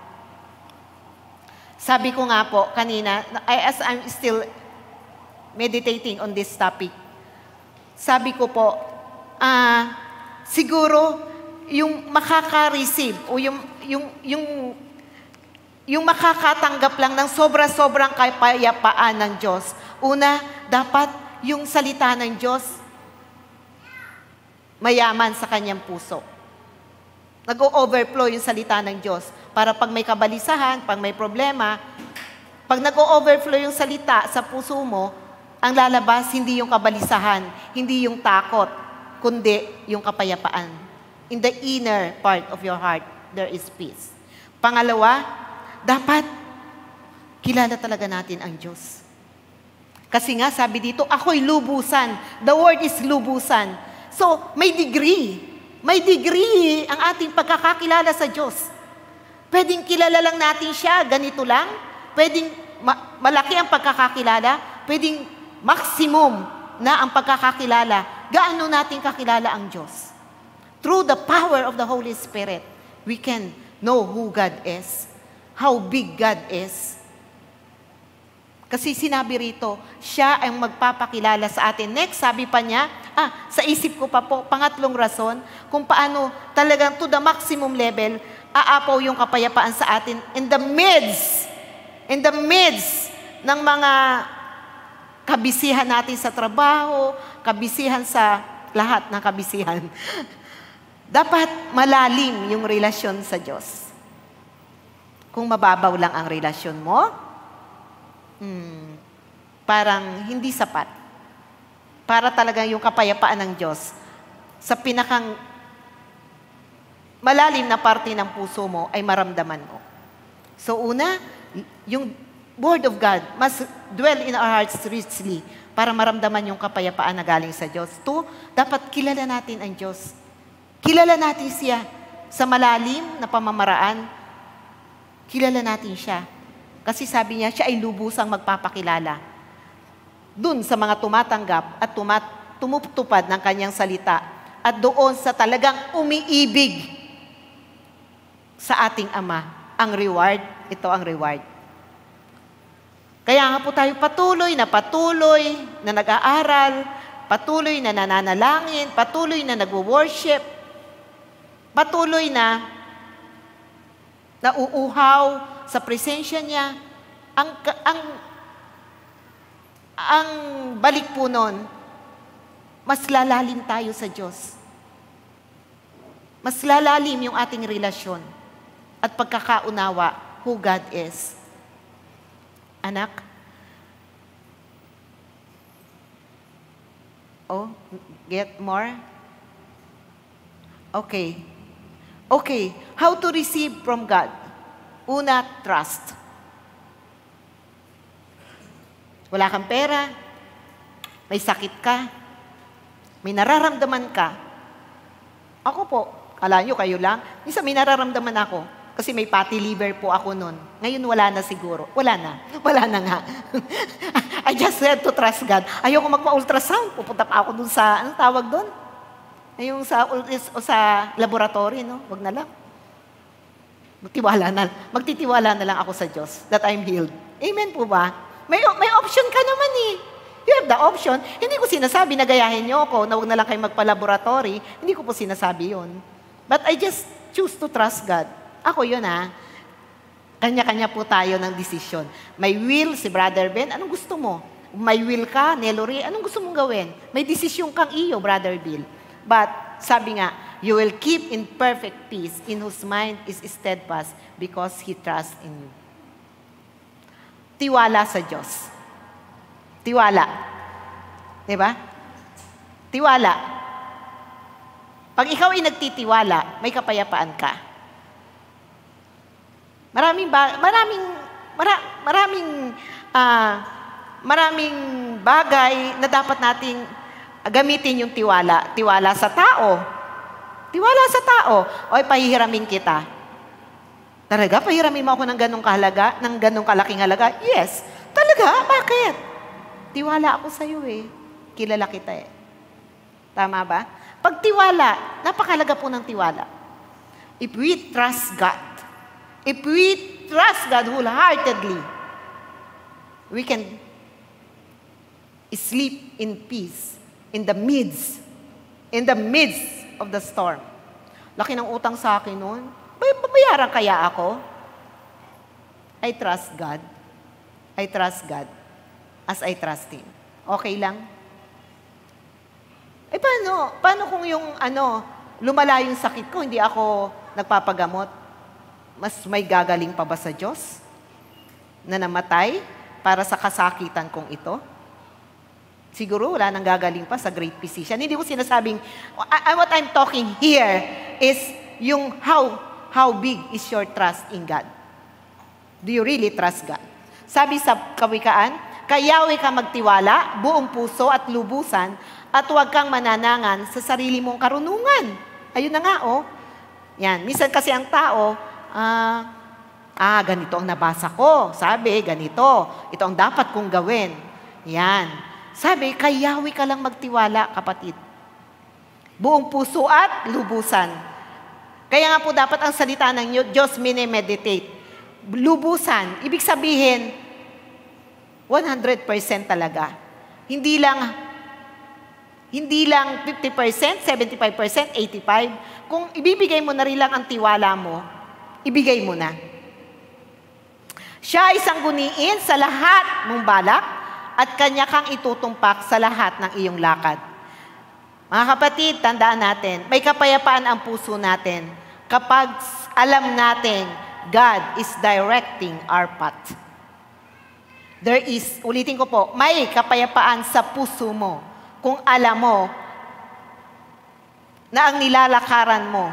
Sabi ko nga po kanina, as I'm still meditating on this topic, sabi ko po, siguro yung makaka-receive o yung makakatanggap lang ng sobra-sobrang kapayapaan ng Diyos. Una, dapat yung salita ng Diyos mayaman sa kanyang puso. Nag-o-overflow yung salita ng Diyos. Para pag may kabalisahan, pag may problema, pag nag-o-overflow yung salita sa puso mo, ang lalabas hindi yung kabalisahan, hindi yung takot, kundi yung kapayapaan. In the inner part of your heart, there is peace. Pangalawa, dapat kilala talaga natin ang Diyos. Kasi nga sabi dito, ako'y lubusan. The word is lubusan. So, may degree. May degree ang ating pagkakakilala sa Diyos. Pwedeng kilala lang natin siya, ganito lang. Pwedeng malaki ang pagkakakilala. Pwedeng maximum na ang pagkakakilala. Gaano natin kakilala ang Diyos? Through the power of the Holy Spirit, we can know who God is, how big God is. Kasi sinabi rito, siya ang magpapakilala sa atin. Next, sabi pa niya, sa isip ko pa po, pangatlong rason, kung paano talagang to the maximum level, aapaw yung kapayapaan sa atin in the midst ng mga kabisihan natin sa trabaho, kabisihan sa lahat ng kabisihan. Dapat malalim yung relasyon sa Diyos. Kung mababaw lang ang relasyon mo, parang hindi sapat. Para talaga yung kapayapaan ng Diyos sa pinakang malalim na parte ng puso mo ay maramdaman mo. So una, yung Word of God must dwell in our hearts richly para maramdaman yung kapayapaan na galing sa Diyos. Two, dapat kilala natin ang Diyos. Kilala natin siya sa malalim na pamamaraan. Kilala natin siya. Kasi sabi niya, siya ay lubusang magpapakilala dun sa mga tumatanggap at tumutupad ng kanyang salita at doon sa talagang umiibig sa ating Ama. Ang reward, ito ang reward. Kaya nga po tayo patuloy na nag-aaral, patuloy na nananalangin, patuloy na nag-worship, patuloy na nauuhaw sa presensya niya. Ang balik po nun, mas lalalim tayo sa Diyos. Mas lalalim yung ating relasyon at pagkakaunawa who God is. Anak? Oh, get more? Okay. Okay, how to receive from God? Una, trust. Wala kang pera, may sakit ka, may nararamdaman ka. Ako po, kala nyo kayo lang, minsan may nararamdaman ako kasi may fatty liver po ako noon. Ngayon wala na siguro. Wala na nga. I just had to trust God. Ayoko magpa-ultrasound, pupunta pa ako dun sa, anong tawag dun? Yung sa laboratory, no? Wag na lang. Magtitiwala na lang ako sa Diyos that I'm healed. Amen po ba? May option ka naman eh. You have the option. Hindi ko sinasabi na gayahin niyo ako na huwag na lang kayo magpa-laboratory. Hindi ko po sinasabi yun. But I just choose to trust God. Ako yun Kanya-kanya po tayo ng desisyon. May will, si Brother Ben, anong gusto mo? May will ka, Nelore, anong gusto mong gawin? May desisyon kang iyo, Brother Bill. But, sabi nga, you will keep in perfect peace in whose mind is steadfast because he trusts in you. Tiwala sa Diyos. Tiwala. Diba? Tiwala. Pag ikaw ay nagtitiwala, may kapayapaan ka. Maraming bagay na dapat nating gamitin yung tiwala. Tiwala sa tao. Tiwala sa tao. Oy, pahihiramin kita. Talaga? Pahiramin mo ako ng ganong kahalaga? Ng ganong kalaking halaga? Yes. Talaga? Bakit? Tiwala ako sa'yo eh. Kilala kita eh. Tama ba? Pag tiwala, napakalaga po ng tiwala. If we trust God, if we trust God wholeheartedly, we can sleep in peace in the midst of the storm. Laki ng utang sa akin noon. Babayaran kaya ako? I trust God. I trust God as I trust Him. Okay lang? Eh paano? Paano kung yung lumala yung sakit ko, hindi ako nagpapagamot? Mas may gagaling pa ba sa Diyos na namatay para sa kasakitan kong ito? Siguro wala nang gagaling pa sa great physician. Hindi ko sinasabing, what I'm talking here is yung how big is your trust in God? Do you really trust God? Sabi sa Kawikaan, kayawi ka magtiwala, buong puso at lubusan, at huwag kang mananangan sa sarili mong karunungan. Ayun na nga, oh. Yan. Minsan kasi ang tao, ganito ang nabasa ko. Sabi, ganito. Ito ang dapat kong gawin. Yan. Sabi, kayawi ka lang magtiwala, kapatid. Buong puso at lubusan. Kaya nga po dapat ang salita ng Diyos mini-meditate. Lubusan. Ibig sabihin, 100% talaga. Hindi lang 50%, 75%, 85%. Kung ibibigay mo na rin lang ang tiwala mo, ibigay mo na. Siya ay sangguniin sa lahat mong balak at kanya kang itutumpak sa lahat ng iyong lakad. Mga kapatid, tandaan natin, may kapayapaan ang puso natin kapag alam natin God is directing our path. There is, ulitin ko po, may kapayapaan sa puso mo kung alam mo na ang nilalakaran mo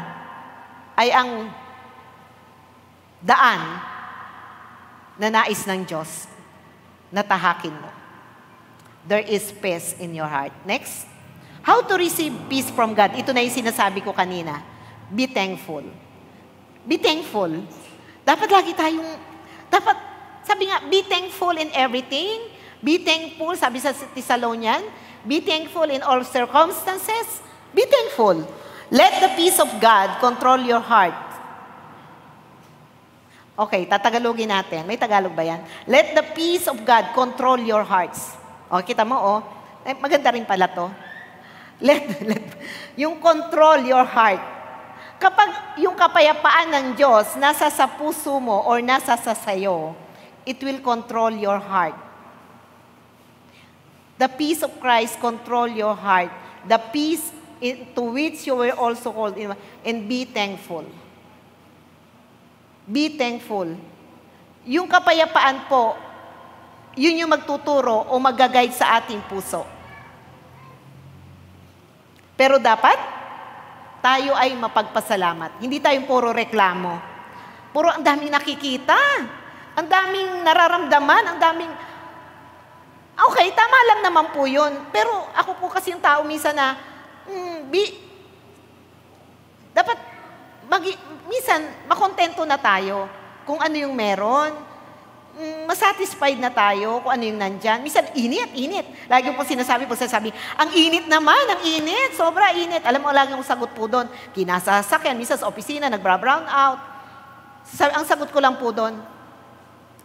ay ang daan na nais ng Diyos na tahakin mo. There is peace in your heart. Next. How to receive peace from God? Ito na yung sinasabi ko kanina. Be thankful. Be thankful. Dapat lagi sabi nga, be thankful in everything. Be thankful, sabi sa Thessalonian, be thankful in all circumstances. Be thankful. Let the peace of God control your heart. Okay, tatagalogin natin. May Tagalog ba yan? Let the peace of God control your hearts. O, kita mo, maganda rin pala to. Yung control your heart. Kapag yung kapayapaan ng Diyos nasa sa puso mo or nasa sa sayo, it will control your heart. The peace of Christ control your heart. The peace to which you were also called in, and be thankful. Be thankful. Yung kapayapaan po, yun yung magtuturo o mag-guide sa ating puso. Pero dapat, tayo ay mapagpasalamat. Hindi tayong puro reklamo. Puro ang daming nakikita. Ang daming nararamdaman. Ang daming... Okay, tama lang naman po yun. Pero ako po kasi yung tao minsan na, dapat, minsan, makontento na tayo kung ano yung meron. Masatisfied na tayo kung ano yung nandyan. Minsan, init. Lagi po sinasabi, ang init naman, ang init, sobra init. Alam mo, lagi yung sagot po doon, kinasasakyan, minsan sa opisina, nagbra-brown out. Ang sagot ko lang po doon,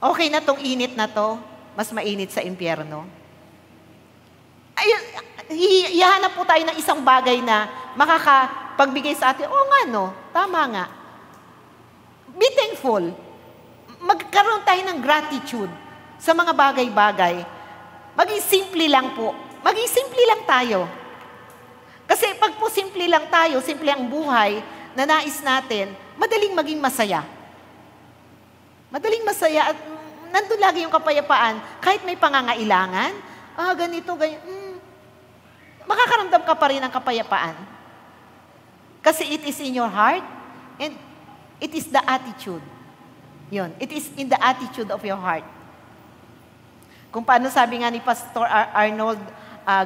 okay na tong init na to, mas mainit sa impyerno. Ayun, hihanap po tayo ng isang bagay na makakapagbigay sa atin, nga no, tama nga. Be thankful. Magkaroon tayo ng gratitude sa mga bagay-bagay Maging simple lang po. Maging simple lang tayo. Kasi pag po simple lang tayo, simple ang buhay na nais natin, madaling maging masaya. Madaling masaya at nandun lagi yung kapayapaan. Kahit may pangangailangan, ganito, ganyan. Makakaramdam ka pa rin ng kapayapaan. Kasi it is in your heart and it is the attitude. Yun. It is in the attitude of your heart. Kung paano sabi nga ni Pastor Arnold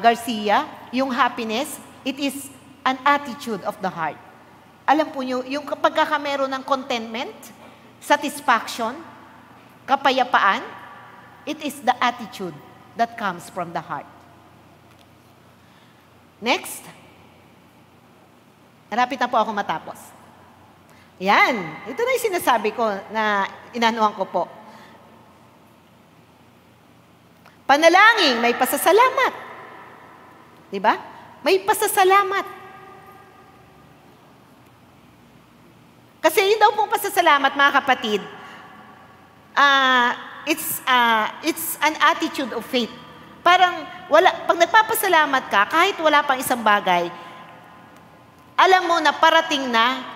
Garcia, yung happiness, it is an attitude of the heart. Alam po nyo, yung pagkakameron ng contentment, satisfaction, kapayapaan, it is the attitude that comes from the heart. Next. Narapit na po ako matapos. Yan. Ito na yung sinasabi ko na inanuhan ko po. Panalangin, may pasasalamat. Diba? May pasasalamat. Kasi yun daw pong pasasalamat, mga kapatid, it's an attitude of faith. Parang, pag nagpapasalamat ka, kahit wala pang isang bagay, alam mo na parating na,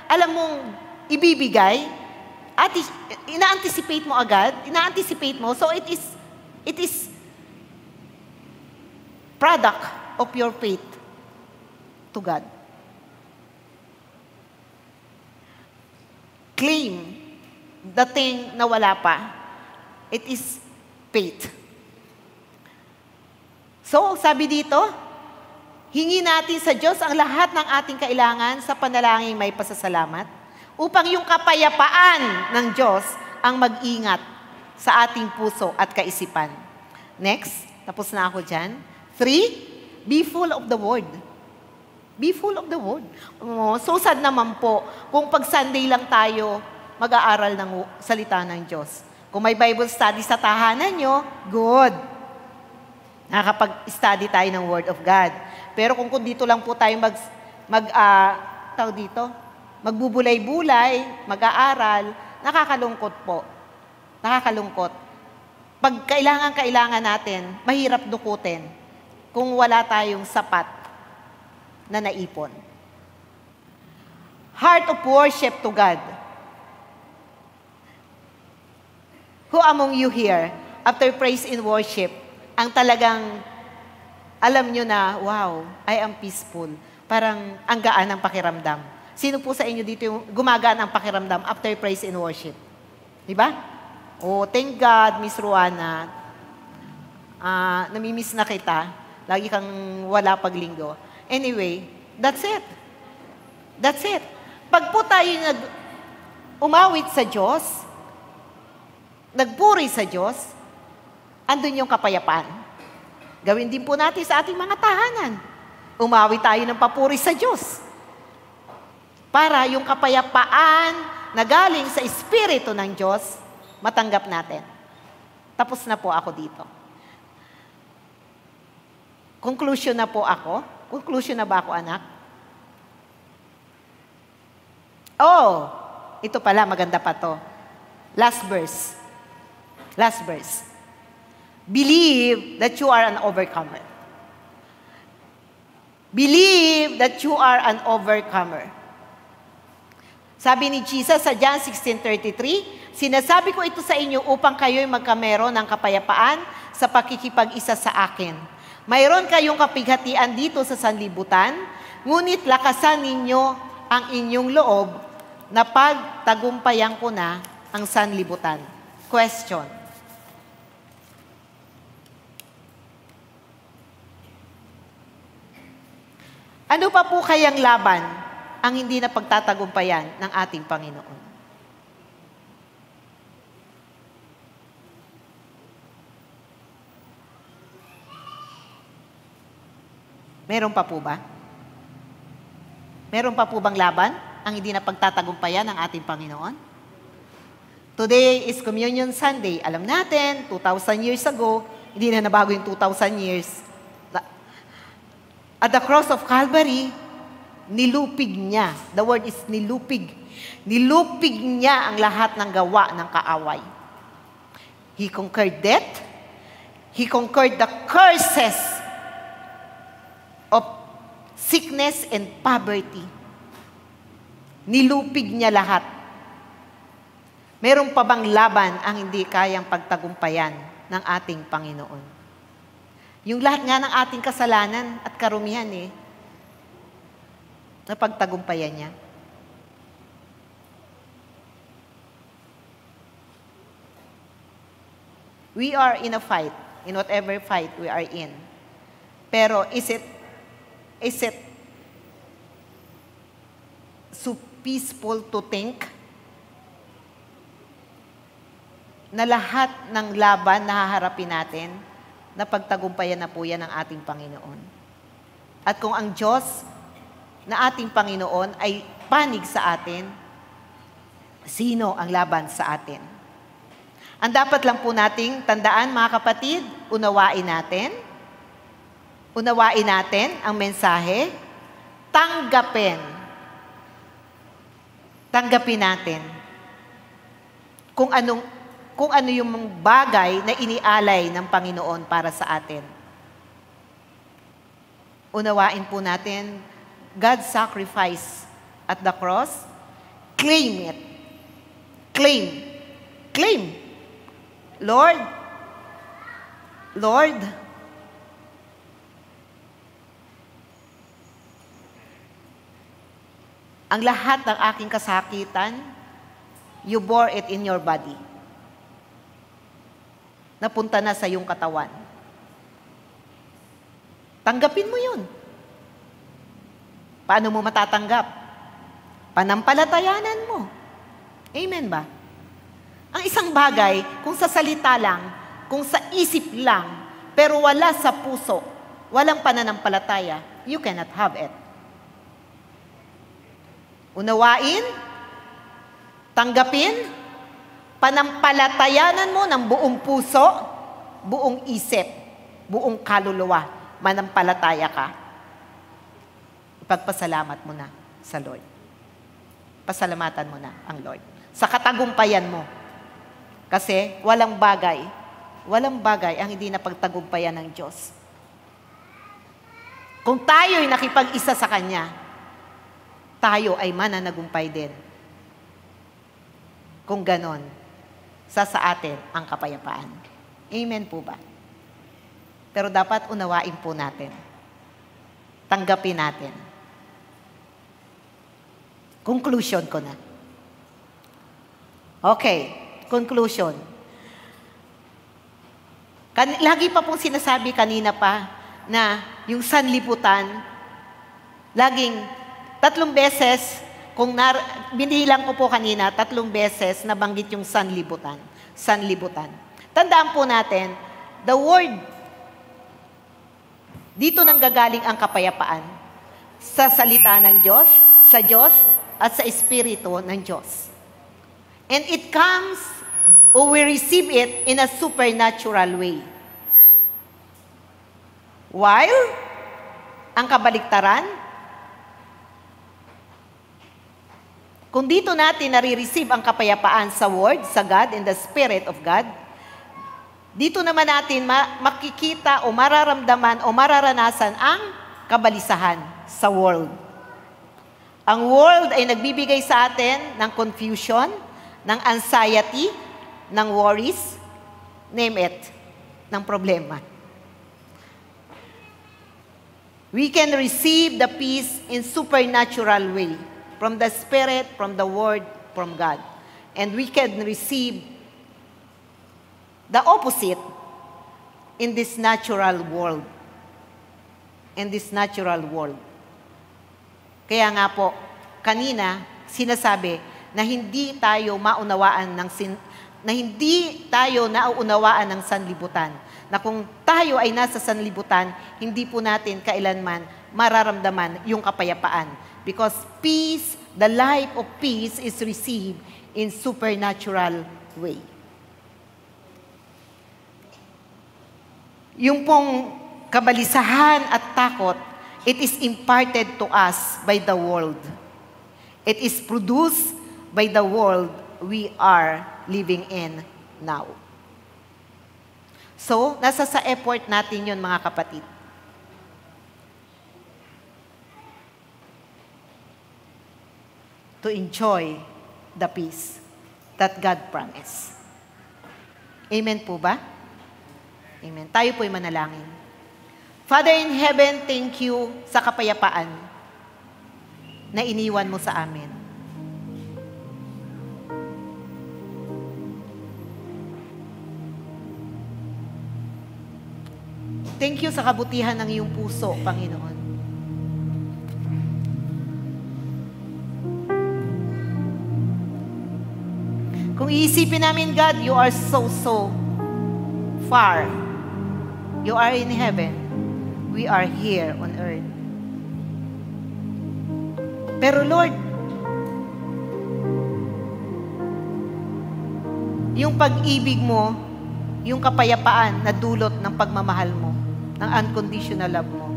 alam mong ibibigay, at ina-anticipate mo agad, so it is product of your faith to God. Claim the thing na wala pa. It is faith. So, sabi dito, hingi natin sa Diyos ang lahat ng ating kailangan sa panalangin may pasasalamat upang yung kapayapaan ng Diyos ang mag-ingat sa ating puso at kaisipan. Next, tapos na ako dyan. 3, be full of the Word. Be full of the Word. So sad naman po kung pag Sunday lang tayo mag-aaral ng salita ng Diyos. Kung may Bible study sa tahanan nyo, good. Nakakapag-study tayo ng Word of God. Pero kung dito lang po tayo magbubulay-bulay, mag-aaral, nakakalungkot po. Nakakalungkot. Pag kailangan natin, mahirap dukutin kung wala tayong sapat na naipon. Heart of worship to God. Who among you here, after praise and worship, ang talagang alam nyo na, wow, I am peaceful. Parang ang gaan ng pakiramdam. Sino po sa inyo dito yung gumagaan ang pakiramdam after praise and worship? Diba? Oh, thank God, Miss Ruana. Namimiss na kita. Lagi kang wala paglinggo. Anyway, that's it. That's it. Pag po tayo umawit sa Diyos, nagpuri sa Diyos, andun yung kapayapaan. Gawin din po natin sa ating mga tahanan. Umawit tayo ng papuri sa Diyos. Para yung kapayapaan na galing sa Espiritu ng Diyos, matanggap natin. Tapos na po ako dito. Conclusion na po ako. Conclusion na ba ako, anak? Oh, ito pala, maganda pa to. Last verse. Last verse. Believe that you are an overcomer. Believe that you are an overcomer. Sabi ni Jesus sa John 16:33, sinasabi ko ito sa inyo upang kayo'y magkamero ng kapayapaan sa pakikipag-isa sa akin. Mayroon kayong kapighatian dito sa sanlibutan, ngunit lakasan ninyo ang inyong loob na pagtagumpayan ko na ang sanlibutan. Question. Ano pa po kayang laban ang hindi na pagtatagumpayan ng ating Panginoon? Meron pa po ba? Meron pa po bang laban ang hindi na pagtatagumpayan ng ating Panginoon? Today is Communion Sunday. Alam natin, 2,000 years ago, hindi na nabago yung 2,000 years. At the cross of Calvary, nilupig niya. The word is nilupig. Nilupig niya ang lahat ng gawa ng kaaway. He conquered death. He conquered the curses of sickness and poverty. Nilupig niya lahat. Meron pa bang laban ang hindi kayang pagtagumpayan ng ating Panginoon? Yung lahat nga ng ating kasalanan at karumihan na pagtagumpayan niya. We are in a fight, in whatever fight we are in. Pero is it so peaceful to think na lahat ng laban na haharapin natin, na pagtagumpayan na po yan ng ating Panginoon? At kung ang Diyos na ating Panginoon ay panig sa atin, sino ang laban sa atin? Ang dapat lang po nating tandaan, mga kapatid, unawain natin ang mensahe, tanggapin natin kung ano yung bagay na inialay ng Panginoon para sa atin. Unawain po natin God's sacrifice at the cross. Claim it. Claim. Lord, ang lahat ng aking kasakitan, you bore it in your body. Napunta na sa iyong katawan. Tanggapin mo yun. Paano mo matatanggap? Panampalatayanan mo. Amen ba? Ang isang bagay, kung sa salita lang, kung sa isip lang, pero wala sa puso, walang pananampalataya, you cannot have it. Unawain, tanggapin, panampalatayanan mo ng buong puso, buong isip, buong kaluluwa, manampalataya ka. Ipagpasalamat mo na sa Lord. Pasalamatan mo na ang Lord. Sa katagumpayan mo. Kasi walang bagay ang hindi napagtagumpayan ng Diyos. Kung tayo'y nakipag-isa sa Kanya, tayo ay mananagumpay din. Kung ganon, sa atin ang kapayapaan. Amen po ba? Pero dapat unawain po natin. Tanggapin natin. Conclusion ko na. Okay. Conclusion. Lagi pa pong sinasabi kanina pa na yung sanlibutan, laging 3 beses, binilang ko po kanina, 3 beses nabanggit yung sanlibutan. Tandaan po natin, the word, dito nanggagaling ang kapayapaan. Sa salita ng Diyos, sa Diyos, at sa Espiritu ng Diyos. And it comes, or we receive it in a supernatural way. While, ang kabaliktaran, kung dito natin nare-receive ang kapayapaan sa Word, sa God, and the Spirit of God, dito naman natin makikita o mararamdaman o mararanasan ang kabalisahan sa world. Ang world ay nagbibigay sa atin ng confusion, ng anxiety, ng worries, name it, ng problema. We can receive the peace in supernatural way from the Spirit, from the Word, from God. And we can receive the opposite in this natural world. Kaya nga po, kanina, sinasabi, na hindi tayo nauunawaan ng sanlibutan. Na kung tayo ay nasa sanlibutan, hindi po natin kailanman mararamdaman yung kapayapaan. Because peace, the life of peace is received in supernatural way. Yung pong kabalisahan at takot, it is imparted to us by the world. It is produced by the world we are living in now. So, nasa sa effort natin yun, mga kapatid. To enjoy the peace that God promised. Amen po ba? Amen. Tayo po'y manalangin. Father in heaven, thank you sa kapayapaan na iniwan mo sa amin. Thank you sa kabutihan ng iyong puso, Panginoon. Kung iisipin namin, God, you are so far. You are in heaven. We are here on earth. Pero Lord, yung pag-ibig mo, yung kapayapaan na dulot ng pagmamahal mo, ng unconditional love mo,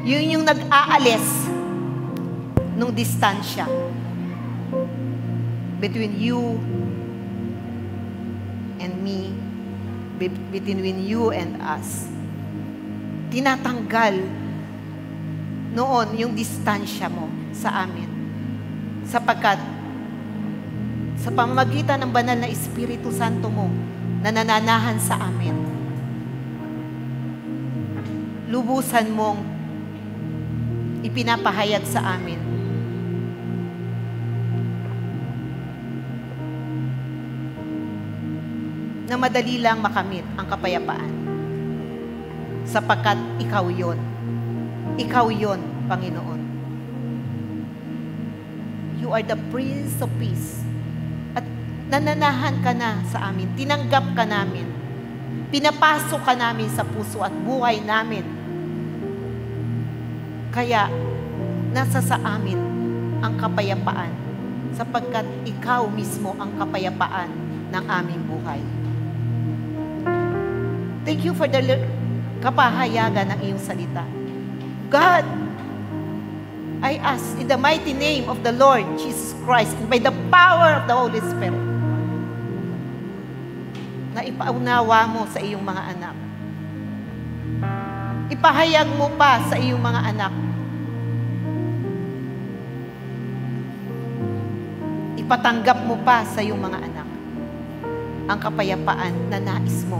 yun yung nag-aalis nung distansya between you and me, between you and us. Tinatanggal noon yung distansya mo sa amin. Sapagkat sa pamamagitan ng banal na Espiritu Santo mo na nananahan sa amin, lubusan mong ipinapahayag sa amin na madali lang makamit ang kapayapaan. Sapagkat ikaw yon. Ikaw yon, Panginoon. You are the Prince of Peace. At nananahan ka na sa amin. Tinanggap ka namin. Pinapasok ka namin sa puso at buhay namin. Kaya, nasa sa amin ang kapayapaan. Sapagkat ikaw mismo ang kapayapaan ng aming buhay. Thank you for the kapahayagan ng iyong salita. God, I ask in the mighty name of the Lord Jesus Christ and by the power of the Holy Spirit na ipaunawa mo sa iyong mga anak. Ipahayag mo pa sa iyong mga anak. Ipatanggap mo pa sa iyong mga anak ang kapayapaan na nais mo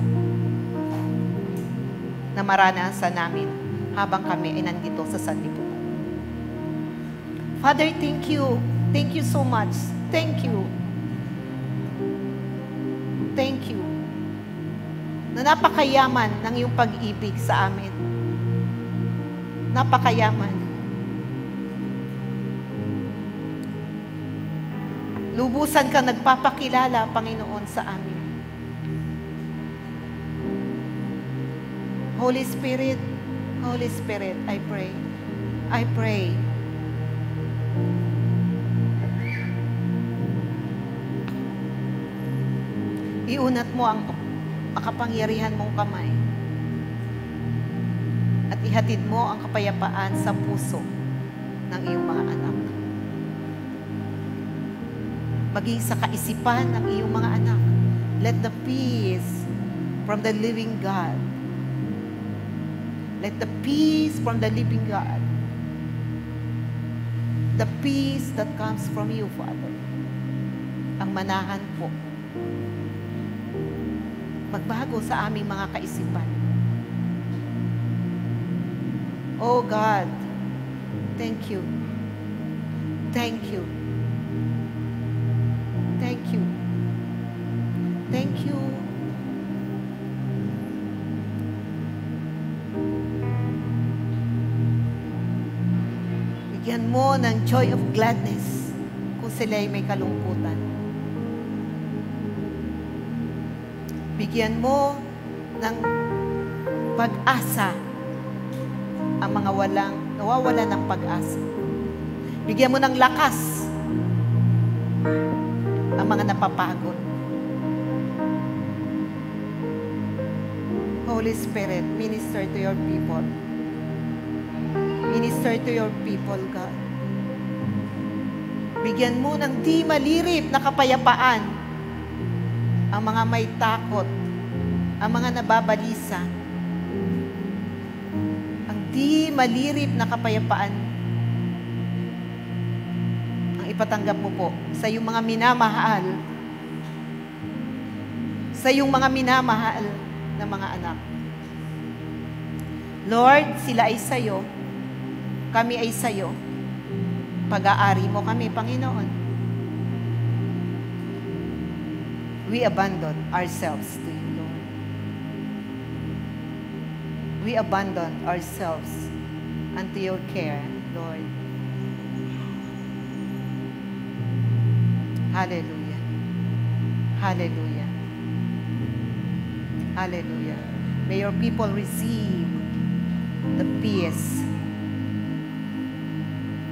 na maranasan namin habang kami ay nandito sa sanlibutan. Father, thank you. Thank you so much. Thank you. Thank you. Na napakayaman ng iyong pag-ibig sa amin. Napakayaman. Lubusan kang nagpapakilala, Panginoon, sa amin. Holy Spirit, I pray. I pray. Iunat mo ang makapangyarihan mong kamay at ihatid mo ang kapayapaan sa puso ng iyong mga anak. Maging sa kaisipan ng iyong mga anak. Let the peace from the living God, let the peace from the living God, the peace that comes from you, Father, ang manahan po. Magbago sa aming mga kaisipan. Oh God, thank you. Thank you. Thank you. Thank you. Bigyan mo ng joy of gladness kung sila'y may kalungkutan. Bigyan mo ng pag-asa ang mga nawawala ng pag-asa. Bigyan mo ng lakas ang mga napapagod. Holy Spirit, minister to your people. Minister to your people, God. Bigyan mo ng di malirip na kapayapaan ang mga may takot ang mga nababalisa, ang di malirip na kapayapaan ang ipatanggap mo po sa iyong mga minamahal, sa iyong mga minamahal na mga anak. Lord, sila ay sa'yo, kami ay sa'yo. Pag-aari mo kami, Panginoon. We abandon ourselves to you, Lord. We abandon ourselves unto your care, Lord. Hallelujah. Hallelujah. Hallelujah. May your people receive the peace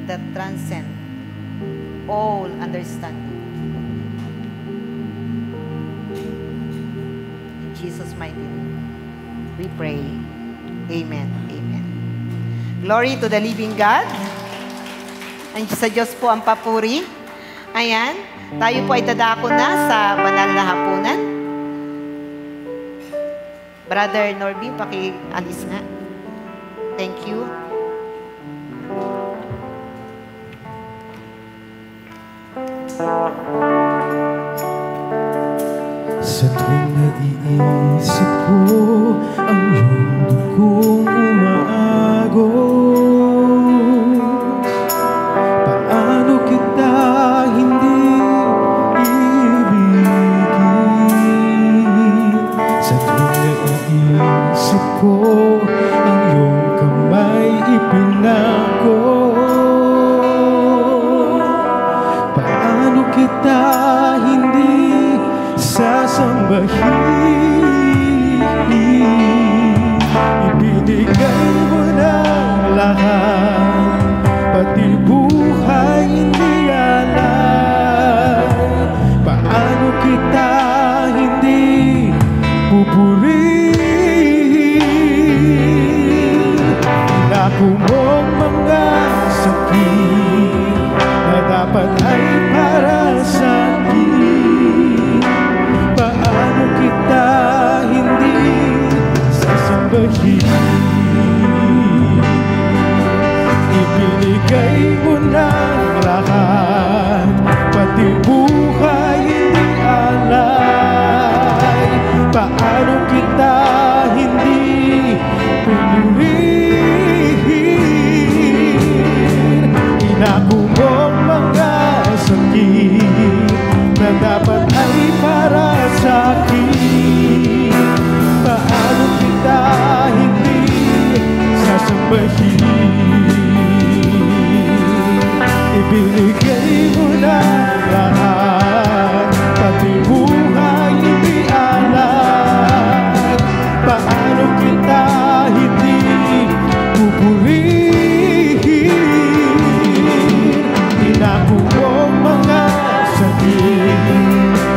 that transcends all understanding. In Jesus' mighty name, we pray. Amen. Amen. Glory to the living God. Ang sa Diyos po ang papuri. Ayan. Tayo po ay dadako na sa banal na hapunan. Brother Norby, paki-alis nga. Thank you. Sa tuwing naiisip ko ang iyong dugong umaagos, paano kita hindi ibigin? Sa tuwing naiisip ko ang iyong kamay ipinako, paano kita hindi sasambahin? Ibinigay mo na lahat, pati buhay hindi alay. Paano kita hindi pupurihin? Inako mong mga sakit na dapat ay para sa akin. Paano kita hindi sasambahin? Ibinigay mo na lahat, pati buhay hindi alay. Paano kita hindi pupurihin? Inako mong mga sakit na dapat ay para sa akin. Paano kita hindi sasambahin? Ibinigay mo na lahat, pati buhay hindi alay. Paano kita hindi pupurihin? Inako mong mga sakit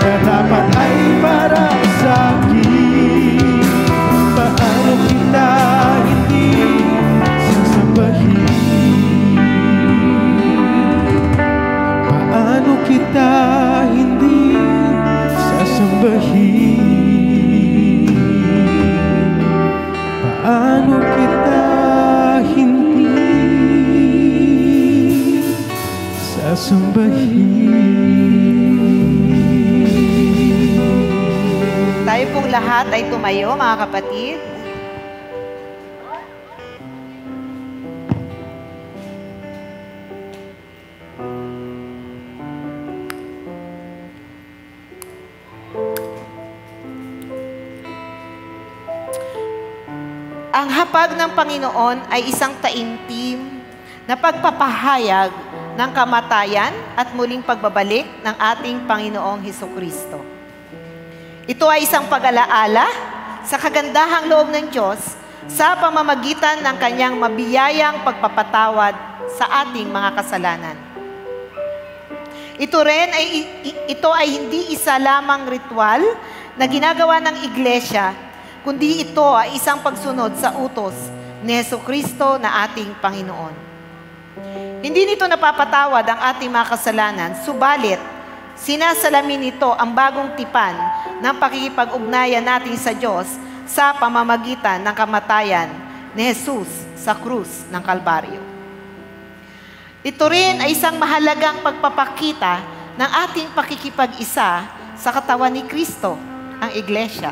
na dapat ay para sa akin. Paano kita hindi sasambahin? Paano kita hindi sasambahin? Paano kita hindi sasambahin? Tayo pong lahat ay tumayo, mga kapatid. Ang hapag ng Panginoon ay isang taimtim na pagpapahayag ng kamatayan at muling pagbabalik ng ating Panginoong Hesukristo. Ito ay isang pag-alaala sa kagandahang loob ng Diyos sa pamamagitan ng kanyang mabiyayang pagpapatawad sa ating mga kasalanan. Ito ay hindi isa lamang ritual na ginagawa ng Iglesia, kundi ito ay isang pagsunod sa utos ni Hesukristo na ating Panginoon. Hindi nito napapatawad ang ating mga kasalanan, subalit sinasalamin nito ang bagong tipan ng pakikipag-ugnayan natin sa Diyos sa pamamagitan ng kamatayan ni Jesus sa krus ng Kalbaryo. Ito rin ay isang mahalagang pagpapakita ng ating pakikipag-isa sa katawan ni Kristo, ang Iglesia.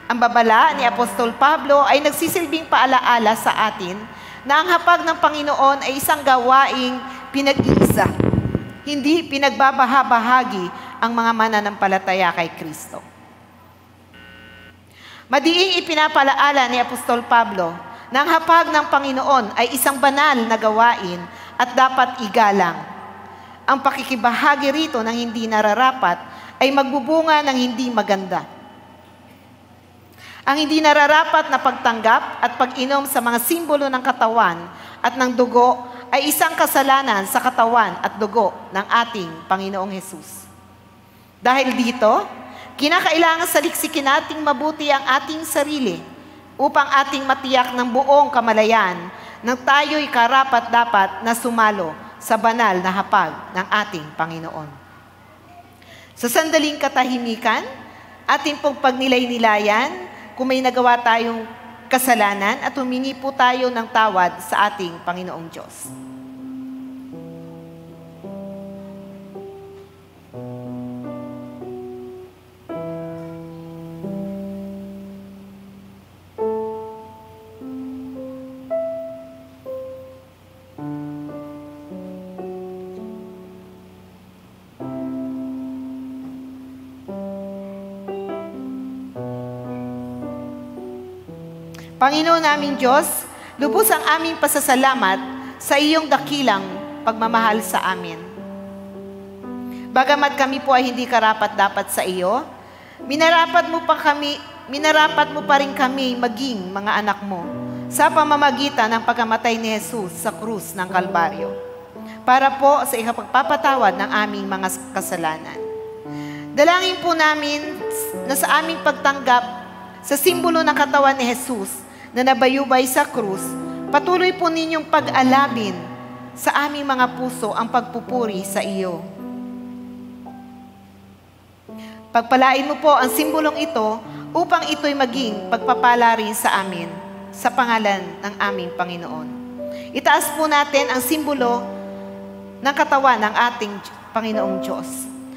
Ang babala ni Apostol Pablo ay nagsisilbing paalaala sa atin na ang hapag ng Panginoon ay isang gawaing pinag-iisa, hindi pinagbabahabahagi ang mga mananampalataya kay Kristo. Madiing ipinapalaala ni Apostol Pablo na ang hapag ng Panginoon ay isang banal na gawain at dapat igalang. Ang pakikibahagi rito ng hindi nararapat ay magbubunga ng hindi maganda. Ang hindi nararapat na pagtanggap at pag-inom sa mga simbolo ng katawan at ng dugo ay isang kasalanan sa katawan at dugo ng ating Panginoong Hesus. Dahil dito, kinakailangan saliksikin nating mabuti ang ating sarili upang ating matiyak ng buong kamalayan nang tayo'y karapat-dapat na sumalo sa banal na hapag ng ating Panginoon. Sa sandaling katahimikan, ating pong pagnilay-nilayan kung may nagawa tayong kasalanan at humingi po tayo ng tawad sa ating Panginoong Diyos. Panginoon naming Diyos, lubos ang aming pasasalamat sa iyong dakilang pagmamahal sa amin. Bagamat kami po ay hindi karapat-dapat sa iyo, minarapat mo pa rin kami maging mga anak mo sa pamamagitan ng pagkamatay ni Jesus sa krus ng Kalbaryo para po sa ikapagpapatawad ng aming mga kasalanan. Dalangin po namin na sa aming pagtanggap sa simbolo ng katawan ni Jesus na nabayubay sa krus, patuloy po ninyong pag-alabin sa aming mga puso ang pagpupuri sa iyo. Pagpalain mo po ang simbolong ito upang ito'y maging pagpapala rin sa amin sa pangalan ng aming Panginoon. Itaas po natin ang simbolo ng katawan ng ating Panginoong Diyos.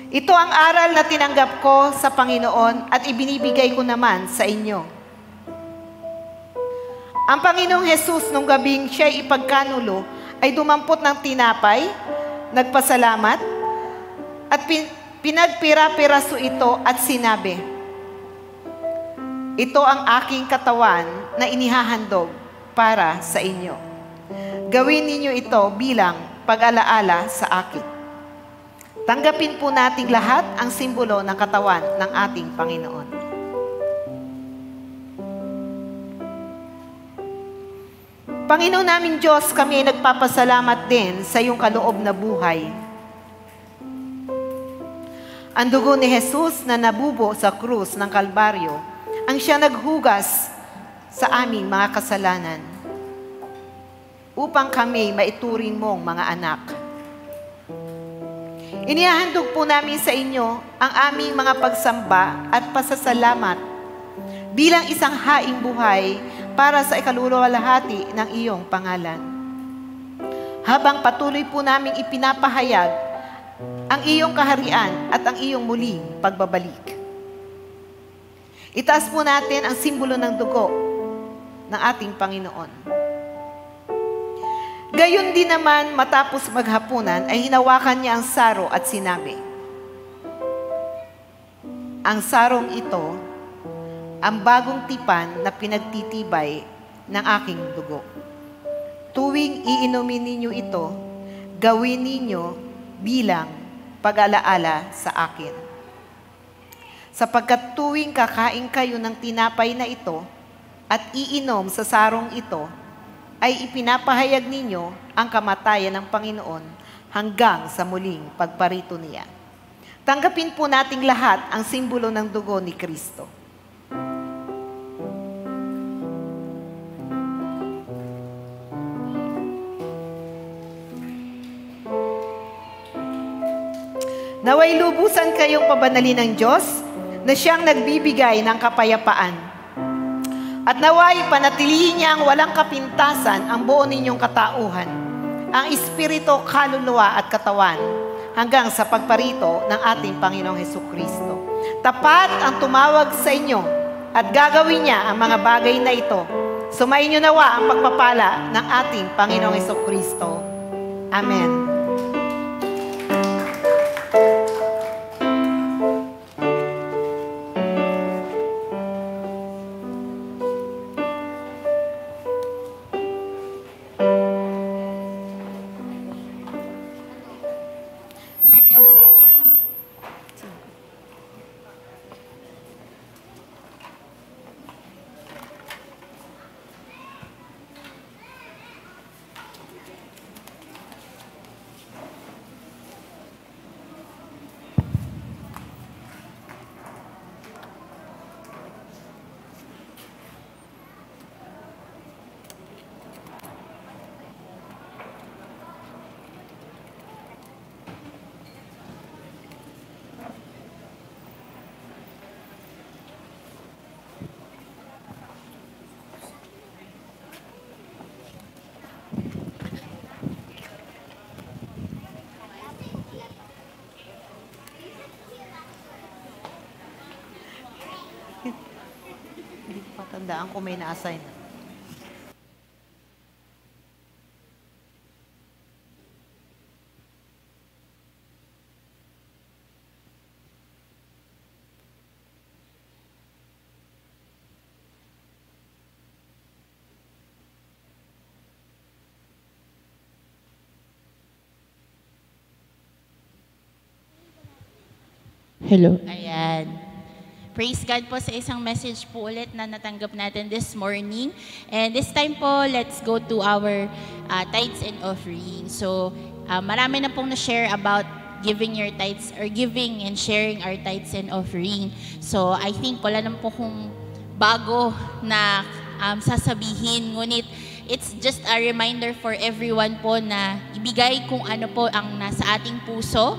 Ito ang aral na tinanggap ko sa Panginoon at ibinibigay ko naman sa inyo. Ang Panginoong Jesus nung gabing siya'y ipagkanulo ay dumampot ng tinapay, nagpasalamat, at pinagpira-piraso ito at sinabi, "Ito ang aking katawan na inihahandog para sa inyo. Gawin ninyo ito bilang pag-alaala sa akin." Tanggapin po nating lahat ang simbolo ng katawan ng ating Panginoon. Panginoon naming Diyos, kami ay nagpapasalamat din sa iyong kaloob na buhay. Ang dugo ni Jesus na nabubo sa krus ng Kalbaryo, ang siya naghugas sa aming mga kasalanan upang kami maituring mong mga anak. Inihahandog po namin sa inyo ang aming mga pagsamba at pasasalamat bilang isang haing buhay para sa ikaluluwalhati ng iyong pangalan. Habang patuloy po naming ipinapahayag ang iyong kaharian at ang iyong muling pagbabalik. Itaas po natin ang simbolo ng dugo ng ating Panginoon. Gayon din naman, matapos maghapunan, ay hinawakan niya ang saro at sinabi, "Ang sarong ito, ang bagong tipan na pinagtitibay ng aking dugo. Tuwing iinumin ninyo ito, gawin ninyo bilang pag-alaala sa akin. Sapagkat tuwing kakain kayo ng tinapay na ito at iinom sa sarong ito, ay ipinapahayag ninyo ang kamatayan ng Panginoon hanggang sa muling pagparito niya." Tanggapin po nating lahat ang simbolo ng dugo ni Kristo. Naway lubusan kayong pabanalin ng Diyos na siyang nagbibigay ng kapayapaan. At naway panatilihin niya ang walang kapintasan ang buo ninyong katauhan, ang espiritu, kaluluwa at katawan, hanggang sa pagparito ng ating Panginoong Hesukristo. Tapat ang tumawag sa inyo at gagawin niya ang mga bagay na ito. Sumainyo nawa ang pagpapala ng ating Panginoong Hesukristo. Amen. Hindi ko patandaan kung may na-assign. Hello. Ayan. Praise God po sa isang message po ulit na natanggap natin this morning. And this time po, let's go to our tithes and offering. So, marami na pong na-share about giving your tithes or giving and sharing our tithes and offering. So, I think wala naman po kung bago na sasabihin. Ngunit, it's just a reminder for everyone po na ibigay kung ano po ang nasa ating puso.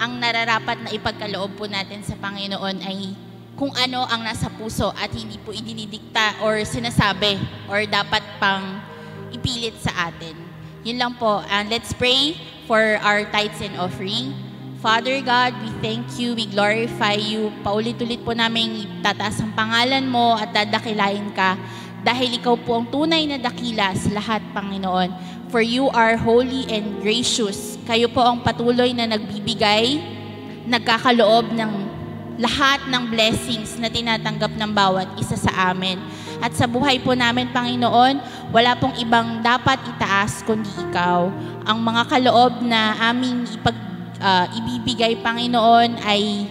Ang nararapat na ipagkaloob po natin sa Panginoon ay kung ano ang nasa puso at hindi po idinidikta or sinasabi or dapat pang ipilit sa atin. Yun lang po. And let's pray for our tithes and offering. Father God, we thank you, we glorify you. Paulit-ulit po namin tataas ang pangalan mo at dadakilain ka dahil ikaw po ang tunay na dakila sa lahat, Panginoon. For you are holy and gracious. Kayo po ang patuloy na nagbibigay, nagkakaloob ng lahat ng blessings na tinatanggap ng bawat isa sa amin. At sa buhay po namin, Panginoon, wala pong ibang dapat itaas kundi ikaw. Ang mga kaloob na aming ibibigay, Panginoon, ay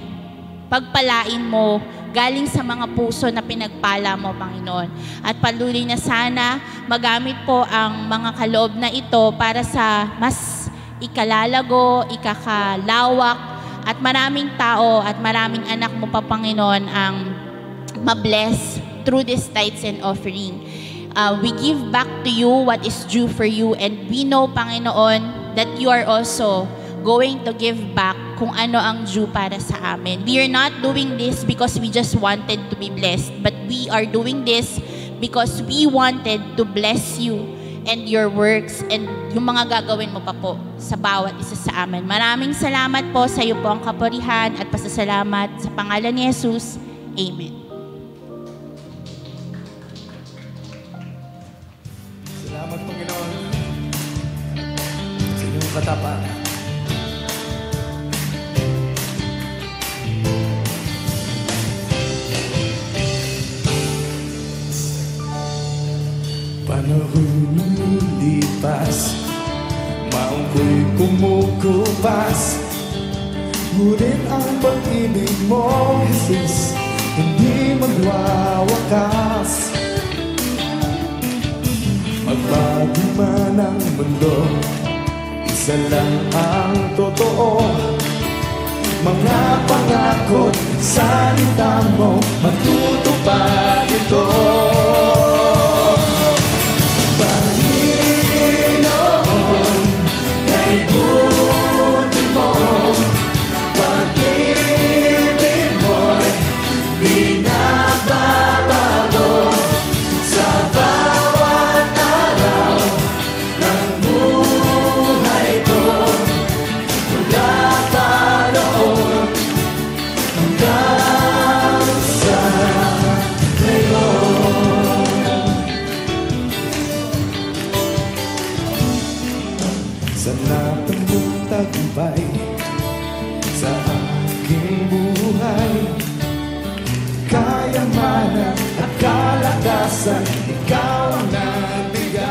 pagpalain mo galing sa mga puso na pinagpala mo, Panginoon. At patuloy na sana magamit po ang mga kaloob na ito para sa mas ikalalago, ikakalawak, at maraming tao at maraming anak mo pa, Panginoon, ang mabless through this tithes and offering. We give back to you what is due for you, and we know, Panginoon, that you are also going to give back kung ano ang due para sa amin. We are not doing this because we just wanted to be blessed, but we are doing this because we wanted to bless you and your works and yung mga gagawin mo pa po sa bawat isa sa amin. Maraming salamat po sa iyo po ang kapurihan at pasasalamat sa pangalan ni Jesus. Amen. Salamat, Panginoon, sa inyong katapatan. Panahon lumilipas, maungko'y kumukupas, ngunit ang pag-ibig mo, Jesus, hindi magwawakas. Magbago man ang mundo, isa lang ang totoo. Mga pangakot, salita mo, matutupad ito. Panginoon, kaibutin mo, sa natamong tagumpay sa aking buhay. Kayamanan at kalakasan, ikaw ang nabigay.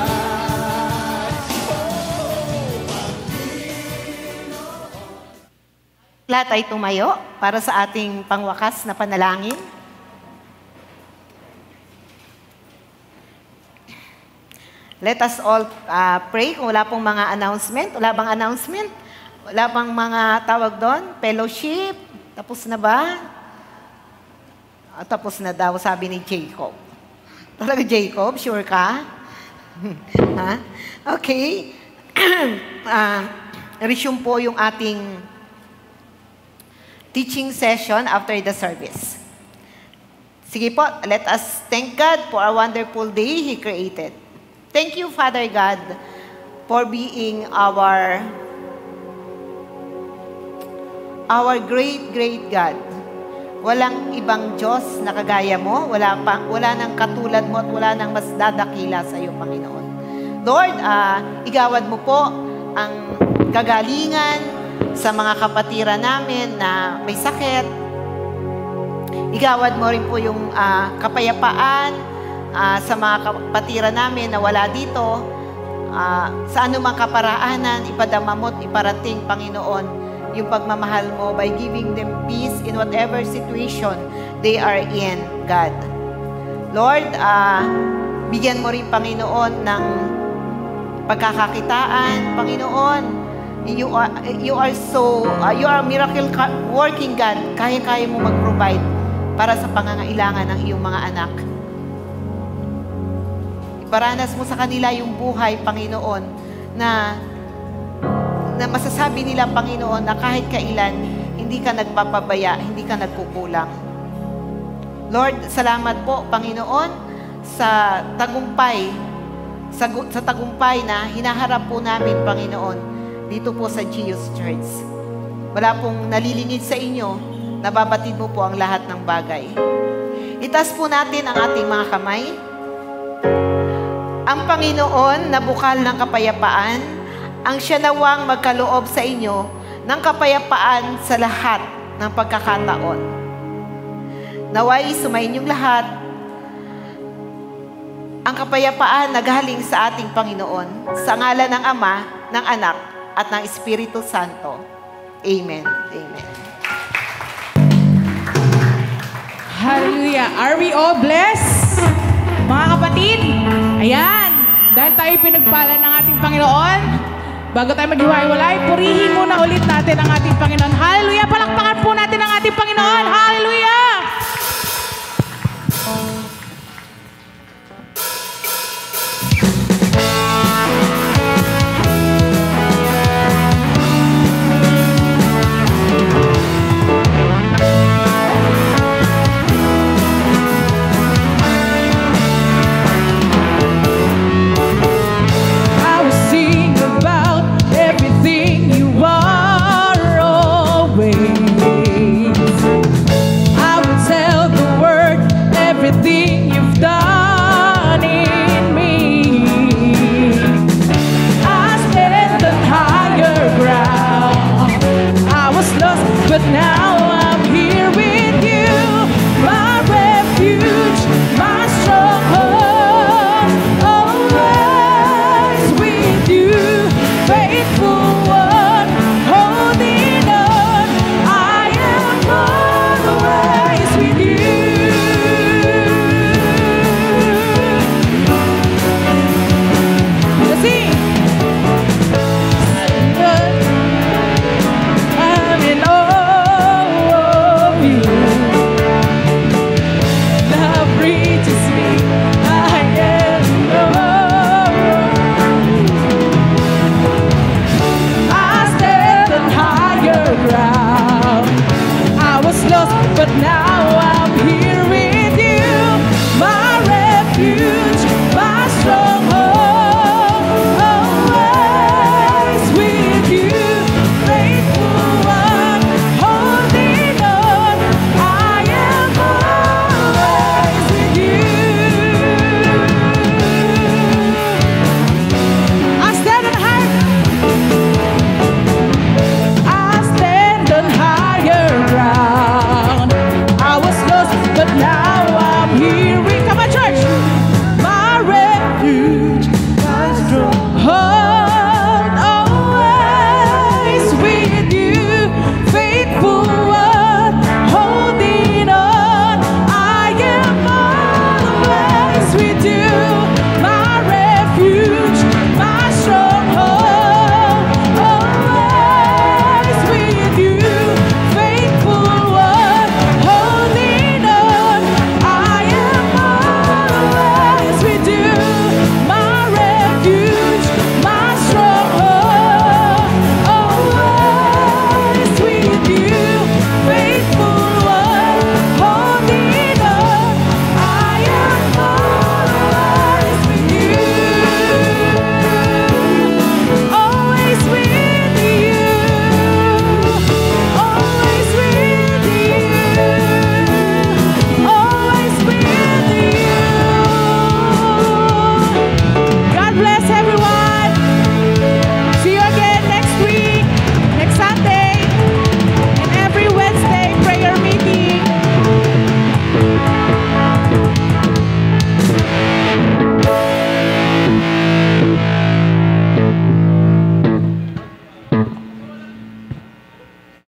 Lahat ay tumayo para sa ating pangwakas na panalangin. Let us all pray. Kung wala pong mga announcement, wala bang announcement? Wala bang mga tawag doon? Fellowship? Tapos na ba? Tapos na daw, sabi ni Jacob. Talaga Jacob? Sure ka? Ha? Okay. Resume po yung ating teaching session after the service. Sige po, let us thank God for a wonderful day He created. Thank you, Father God, for being our great, great God. Walang ibang Diyos na kagaya mo, wala nang katulad mo at wala nang mas dadakila sa iyo, Panginoon. Lord, igawad mo po ang kagalingan sa mga kapatiran namin na may sakit. Igawad mo rin po yung kapayapaan sa mga kapatiran namin na wala dito. Sa anumang kaparaanan, ipadama mo at iparating, Panginoon, yung pagmamahal mo by giving them peace in whatever situation they are in, God. Lord, bigyan mo rin, Panginoon, ng pagkakakitaan, Panginoon. You are a miracle working God. Kaya-kaya mo mag-provide para sa pangangailangan ng iyong mga anak. Iparanas mo sa kanila yung buhay, Panginoon, na masasabi nila, Panginoon, na kahit kailan, hindi ka nagpapabaya, hindi ka nagkukulang. Lord, salamat po, Panginoon, sa tagumpay, sa tagumpay na hinaharap po namin, Panginoon, dito po sa GIUS Church. Wala pong nalilingid sa inyo, nababatid mo po ang lahat ng bagay. Itaas po natin ang ating mga kamay. Ang Panginoon na bukal ng kapayapaan, ang siya nawang magkaloob sa inyo ng kapayapaan sa lahat ng pagkakataon. Naway sumainyong lahat ang kapayapaan na galing sa ating Panginoon, sa ngalan ng Ama, ng Anak, at ng Espiritu Santo. Amen. Amen. Hallelujah. Are we all blessed? Mga kapatid, ayan, dahil tayo pinagpala ng ating Panginoon, bago tayo maghiwa-hiwalay, purihin muna ulit natin ang ating Panginoon. Hallelujah! Palakpakan po natin ang ating Panginoon. Hallelujah!